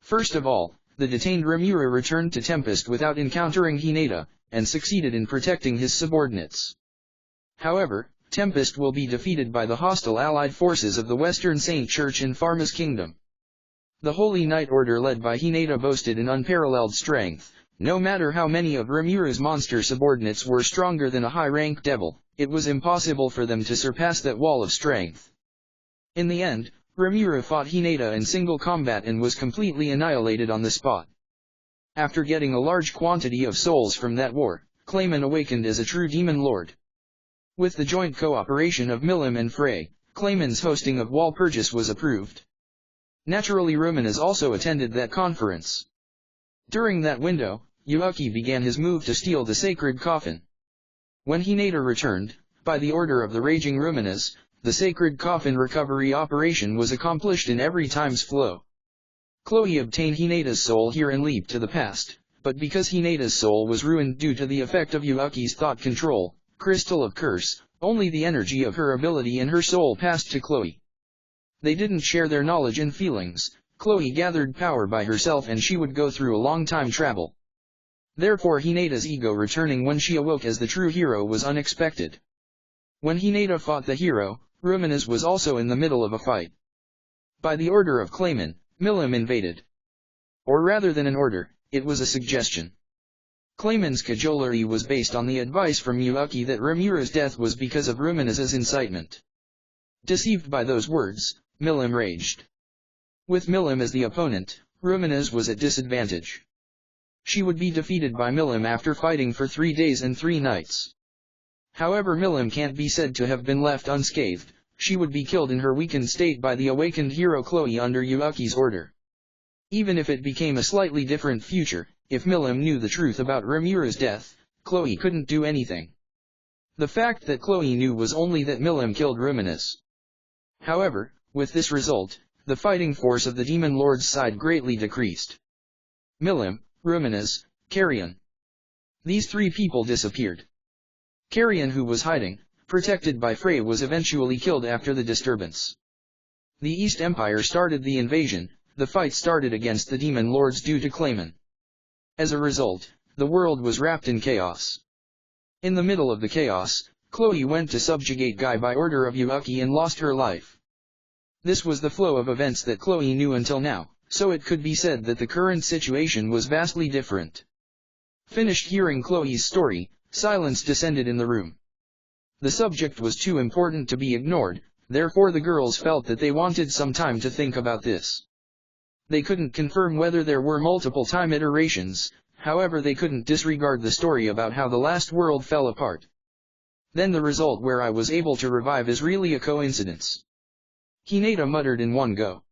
First of all, the detained Rimuru returned to Tempest without encountering Hinata, and succeeded in protecting his subordinates. However, Tempest will be defeated by the hostile allied forces of the Western Saint Church in Pharma's kingdom. The Holy Knight Order led by Hinata boasted an unparalleled strength. No matter how many of Rimuru's monster subordinates were stronger than a high-rank devil, it was impossible for them to surpass that wall of strength. In the end, Rimuru fought Hinata in single combat and was completely annihilated on the spot. After getting a large quantity of souls from that war, Clayman awakened as a true demon lord. With the joint cooperation of Milim and Frey, Clayman's hosting of Walpurgis was approved. Naturally, Ruminas also attended that conference. During that window, Yuuki began his move to steal the sacred coffin. When Hinata returned, by the order of the raging Ruminas, the sacred coffin recovery operation was accomplished in every time's flow. Chloe obtained Hinata's soul here and leaped to the past, but because Hinata's soul was ruined due to the effect of Yuuki's thought control, crystal of curse, only the energy of her ability and her soul passed to Chloe. They didn't share their knowledge and feelings. Chloe gathered power by herself and she would go through a long time travel. Therefore Hinata's ego returning when she awoke as the true hero was unexpected. When Hinata fought the hero, Ruminas was also in the middle of a fight. By the order of Clayman, Milim invaded. Or rather than an order, it was a suggestion. Clayman's cajolery was based on the advice from Yuuki that Rimuru's death was because of Ruminas's incitement. Deceived by those words, Milim raged. With Milim as the opponent, Ruminas was at disadvantage. She would be defeated by Milim after fighting for 3 days and 3 nights. However, Milim can't be said to have been left unscathed. She would be killed in her weakened state by the awakened hero Chloe under Yuuki's order. Even if it became a slightly different future, if Milim knew the truth about Rimuru's death, Chloe couldn't do anything. The fact that Chloe knew was only that Milim killed Ruminas. However, with this result, the fighting force of the Demon Lord's side greatly decreased. Milim, Ruminas, Carrion. These three people disappeared. Carrion, who was hiding, protected by Frey, was eventually killed after the disturbance. The East Empire started the invasion. The fight started against the demon lords due to Clayman. As a result, the world was wrapped in chaos. In the middle of the chaos, Chloe went to subjugate Guy by order of Yuuki and lost her life. This was the flow of events that Chloe knew until now, so it could be said that the current situation was vastly different. Finished hearing Chloe's story, silence descended in the room. The subject was too important to be ignored, therefore the girls felt that they wanted some time to think about this. They couldn't confirm whether there were multiple time iterations, however they couldn't disregard the story about how the last world fell apart. Then the result where I was able to revive is really a coincidence. Hinata muttered in one go.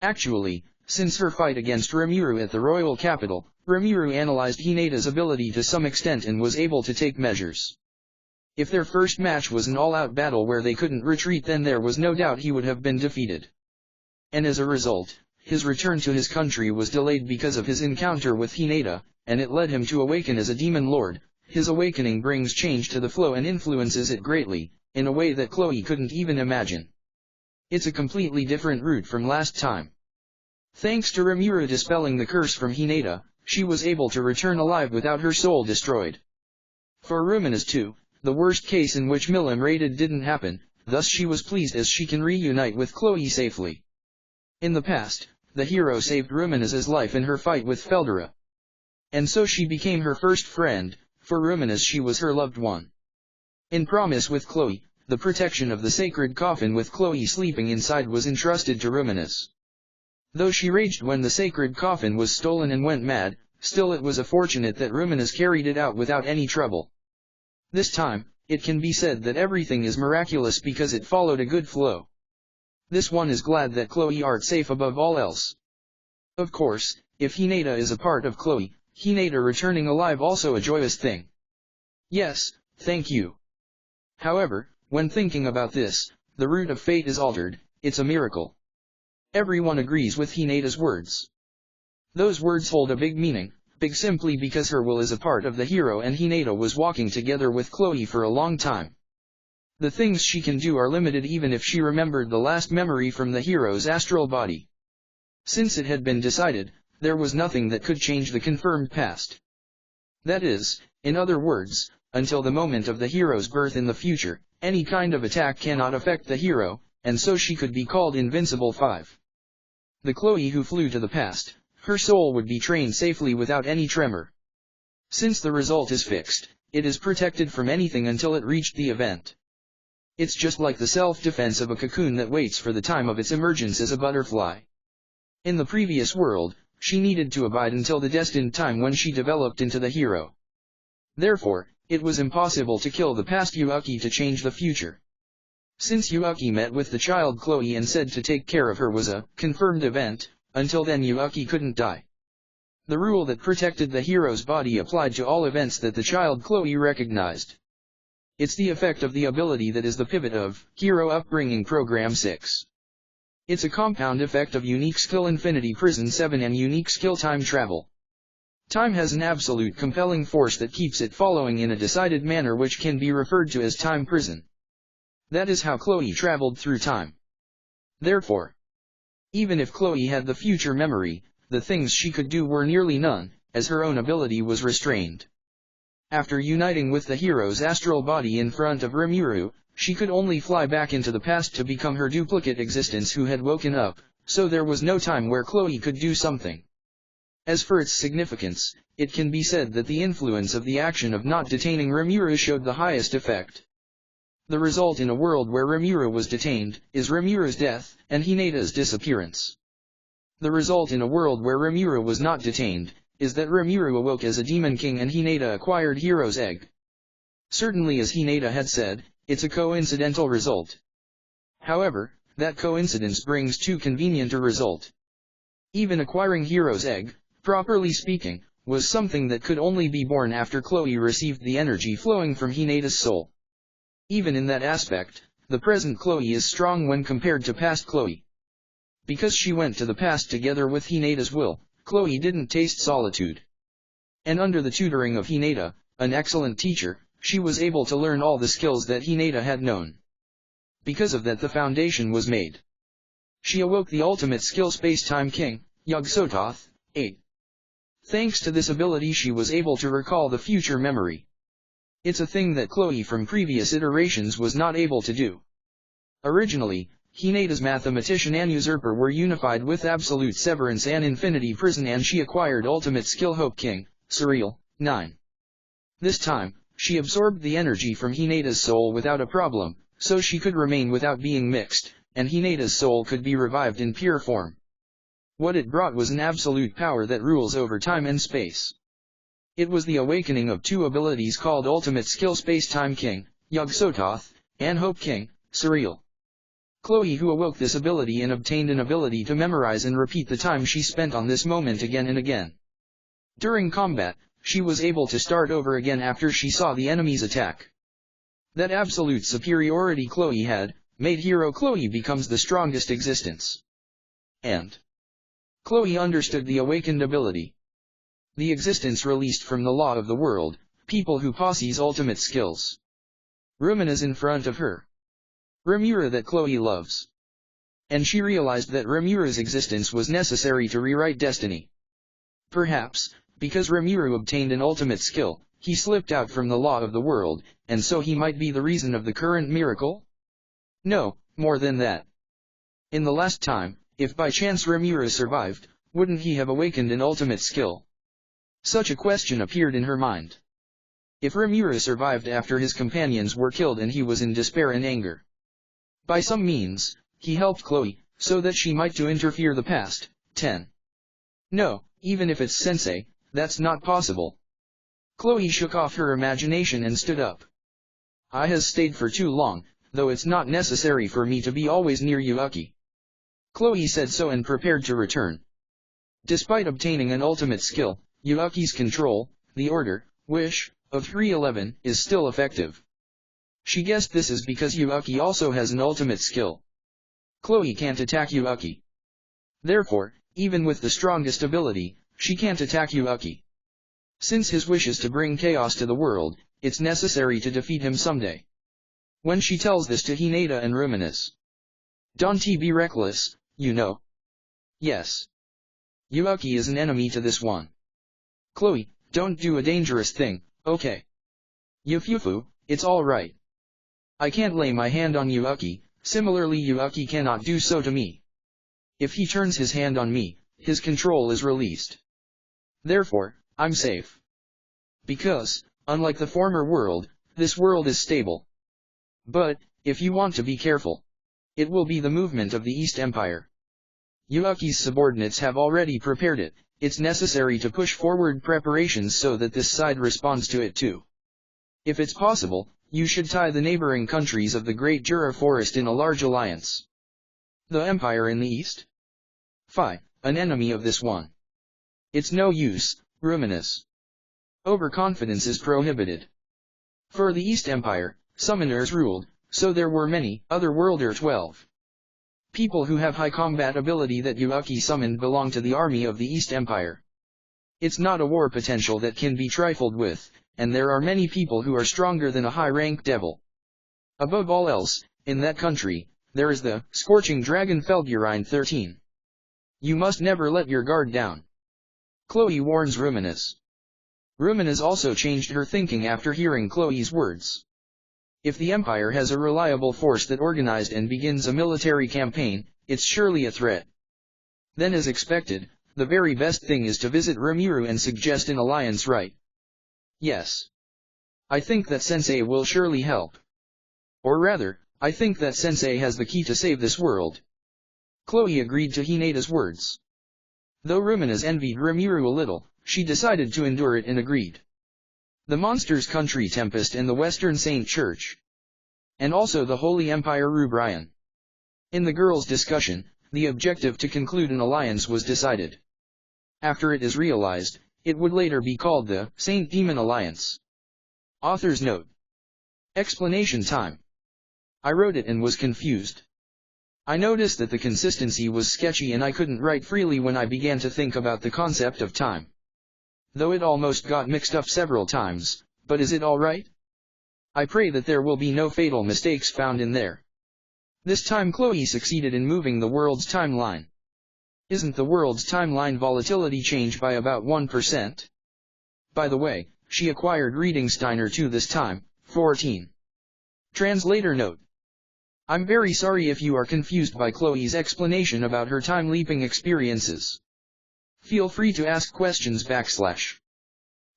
Actually, since her fight against Rimuru at the royal capital, Rimuru analyzed Hinata's ability to some extent and was able to take measures. If their first match was an all-out battle where they couldn't retreat, then there was no doubt he would have been defeated. And as a result, his return to his country was delayed because of his encounter with Hinata, and it led him to awaken as a demon lord. His awakening brings change to the flow and influences it greatly, in a way that Chloe couldn't even imagine. It's a completely different route from last time. Thanks to Rimuru dispelling the curse from Hinata, she was able to return alive without her soul destroyed. For Ruminas too, the worst case in which Milim raided didn't happen, thus she was pleased as she can reunite with Chloe safely. In the past, the hero saved Ruminas' life in her fight with Feldera. And so she became her first friend. For Ruminas she was her loved one. In promise with Chloe, the protection of the sacred coffin with Chloe sleeping inside was entrusted to Ruminas. Though she raged when the sacred coffin was stolen and went mad, still it was fortunate that Ruminas carried it out without any trouble. This time, it can be said that everything is miraculous because it followed a good flow. This one is glad that Chloe art safe above all else. Of course, if Hinata is a part of Chloe, Hinata returning alive also a joyous thing. Yes, thank you. However, when thinking about this, the root of fate is altered. It's a miracle. Everyone agrees with Hinata's words. Those words hold a big meaning, big simply because her will is a part of the hero and Hinata was walking together with Chloe for a long time. The things she can do are limited even if she remembered the last memory from the hero's astral body. Since it had been decided, there was nothing that could change the confirmed past. That is, in other words, until the moment of the hero's birth in the future, any kind of attack cannot affect the hero, and so she could be called invincible. 5. The Chloe who flew to the past, her soul would be trained safely without any tremor. Since the result is fixed, it is protected from anything until it reached the event. It's just like the self-defense of a cocoon that waits for the time of its emergence as a butterfly. In the previous world, she needed to abide until the destined time when she developed into the hero. Therefore, it was impossible to kill the past Yuuki to change the future. Since Yuuki met with the child Chloe and said to take care of her was a confirmed event, until then Yuuki couldn't die. The rule that protected the hero's body applied to all events that the child Chloe recognized. It's the effect of the ability that is the pivot of Hero Upbringing Program 6. It's a compound effect of Unique Skill Infinity Prison 7 and Unique Skill Time Travel. Time has an absolute compelling force that keeps it following in a decided manner which can be referred to as Time Prison. That is how Chloe traveled through time. Therefore, even if Chloe had the future memory, the things she could do were nearly none, as her own ability was restrained. After uniting with the hero's astral body in front of Rimuru, she could only fly back into the past to become her duplicate existence who had woken up, so there was no time where Chloe could do something. As for its significance, it can be said that the influence of the action of not detaining Rimuru showed the highest effect. The result in a world where Rimuru was detained, is Rimuru's death, and Hinata's disappearance. The result in a world where Rimuru was not detained, is that Rimuru awoke as a demon king and Hinata acquired Hero's Egg. Certainly as Hinata had said, it's a coincidental result. However, that coincidence brings too convenient a result. Even acquiring Hero's Egg, properly speaking, was something that could only be born after Chloe received the energy flowing from Hinata's soul. Even in that aspect, the present Chloe is strong when compared to past Chloe. Because she went to the past together with Hinata's will, Chloe didn't taste solitude. And under the tutoring of Hinata, an excellent teacher, she was able to learn all the skills that Hinata had known. Because of that, the foundation was made. She awoke the ultimate skill Space-Time King, Yog-Sothoth, 8. Thanks to this ability she was able to recall the future memory. It's a thing that Chloe from previous iterations was not able to do. Originally, Hinata's mathematician and usurper were unified with absolute severance and infinity prison, and she acquired ultimate skill Hope King, Surreal, 9. This time, she absorbed the energy from Hinata's soul without a problem, so she could remain without being mixed, and Hinata's soul could be revived in pure form. What it brought was an absolute power that rules over time and space. It was the awakening of two abilities called Ultimate Skill Space-Time King, Yog-Sothoth, and Hope King, Surreal. Chloe who awoke this ability and obtained an ability to memorize and repeat the time she spent on this moment again and again. During combat, she was able to start over again after she saw the enemy's attack. That absolute superiority Chloe had, made Hero Chloe becomes the strongest existence. And Chloe understood the awakened ability. The existence released from the law of the world, people who possess ultimate skills. Rumina's in front of her. Rimura that Chloe loves. And she realized that Rimura's existence was necessary to rewrite destiny. Perhaps, because Rimuru obtained an ultimate skill, he slipped out from the law of the world, and so he might be the reason of the current miracle? No, more than that. In the last time, if by chance Rimura survived, wouldn't he have awakened an ultimate skill? Such a question appeared in her mind. If Rimura survived after his companions were killed and he was in despair and anger, by some means, he helped Chloe, so that she might to interfere the past. 10. No, even if it's sensei, that's not possible. Chloe shook off her imagination and stood up. I has stayed for too long, though it's not necessary for me to be always near Yuuki. Chloe said so and prepared to return. Despite obtaining an ultimate skill, Yuuki's control, the order, wish, of 311, is still effective. She guessed this is because Yuuki also has an ultimate skill. Chloe can't attack Yuuki. Therefore, even with the strongest ability, she can't attack Yuuki. Since his wish is to bring chaos to the world, it's necessary to defeat him someday. When she tells this to Hinata and Ruminus. Don't be reckless, you know. Yes. Yuuki is an enemy to this one. Chloe, don't do a dangerous thing, okay? Yufufu, it's alright. I can't lay my hand on Yuuki, similarly Yuuki cannot do so to me. If he turns his hand on me, his control is released. Therefore, I'm safe. Because, unlike the former world, this world is stable. But, if you want to be careful, it will be the movement of the East Empire. Yuuki's subordinates have already prepared it, it's necessary to push forward preparations so that this side responds to it too. If it's possible, you should tie the neighboring countries of the Great Jura Forest in a large alliance. The Empire in the East? Phi, an enemy of this one. It's no use, Ruminus. Overconfidence is prohibited. For the East Empire, summoners ruled, so there were many, otherworlder 12. People who have high combat ability that Yuuki summoned belong to the army of the East Empire. It's not a war potential that can be trifled with, and there are many people who are stronger than a high-rank devil. Above all else, in that country, there is the Scorching Dragon Felgurine 13. You must never let your guard down. Chloe warns Ruminus. Ruminus also changed her thinking after hearing Chloe's words. If the Empire has a reliable force that organized and begins a military campaign, it's surely a threat. Then as expected, the very best thing is to visit Rimuru and suggest an alliance, right? Yes. I think that Sensei will surely help. Or rather, I think that Sensei has the key to save this world. Chloe agreed to Hinata's words. Though Ruminus envied Rimuru a little, she decided to endure it and agreed. The Monsters Country Tempest and the Western Saint Church. And also the Holy Empire Rubrian. In the girls' discussion, the objective to conclude an alliance was decided. After it is realized, it would later be called the Saint Demon Alliance. Author's note. Explanation time. I wrote it and was confused. I noticed that the consistency was sketchy and I couldn't write freely when I began to think about the concept of time. Though it almost got mixed up several times, but is it alright? I pray that there will be no fatal mistakes found in there. This time Chloe succeeded in moving the world's timeline. Isn't the world's timeline volatility change by about 1%? By the way, she acquired reading Steiner 2 this time, 14. Translator note. I'm very sorry if you are confused by Chloe's explanation about her time-leaping experiences. Feel free to ask questions /.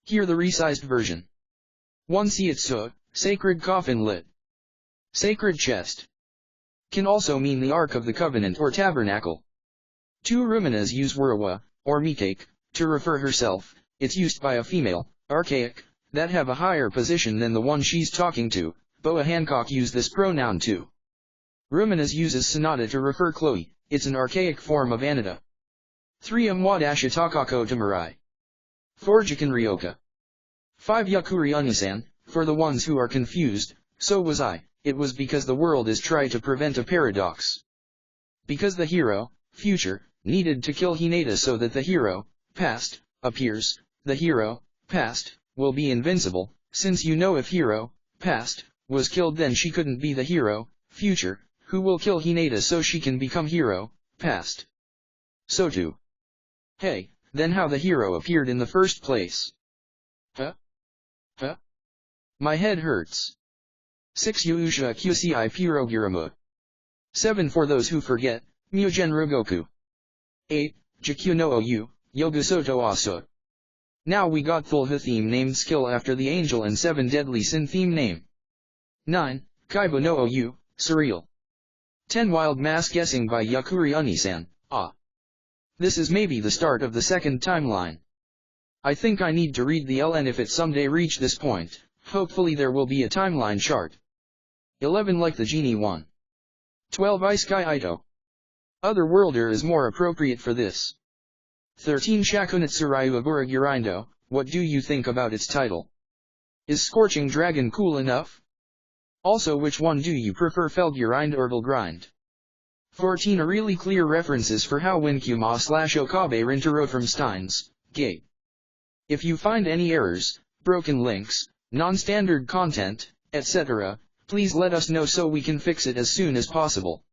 Here the resized version. 1 Sietsu, sacred coffin lit. Sacred chest. Can also mean the Ark of the Covenant or Tabernacle. 2 Ruminas use Wurawa, or Mikake, to refer herself. It's used by a female, archaic, that have a higher position than the one she's talking to. Boa Hancock used this pronoun too. Ruminas uses Sonata to refer Chloe, it's an archaic form of Anata. 3 Amwadashi Takako Tamarai. 4 Jikan Ryoka. 5 Yakuri Unisan, for the ones who are confused, so was I, it was because the world is trying to prevent a paradox. Because the hero, future, needed to kill Hinata so that the hero, past, appears, the hero, past, will be invincible, since you know if hero, past, was killed then she couldn't be the hero, future, who will kill Hinata so she can become hero, past. So too. Hey, then how the hero appeared in the first place? Huh? My head hurts. 6 Yuusha Qci Pirogiramu. 7 For those who forget, Mugen Rugoku. 8 Jikyu no Ou, Yogusoto Asu. Now we got Thulha theme named skill after the angel and 7 Deadly Sin theme name. 9 Kaiba no Ou, surreal. 10 Wild mass guessing by Yakuri Unisan. This is maybe the start of the second timeline. I think I need to read the LN if it someday reach this point, hopefully there will be a timeline chart. 11 Like the Genie 1. 12 Isekai Ito. Otherworlder is more appropriate for this. 13 Shakunatsuryu Agura Girindo, what do you think about its title? Is Scorching Dragon cool enough? Also which one do you prefer, Felgrind or Grind? 14 A really clear references for how Winkuma/Okabe Rintaro from Steins Gate. If you find any errors, broken links, non-standard content, etc., please let us know so we can fix it as soon as possible.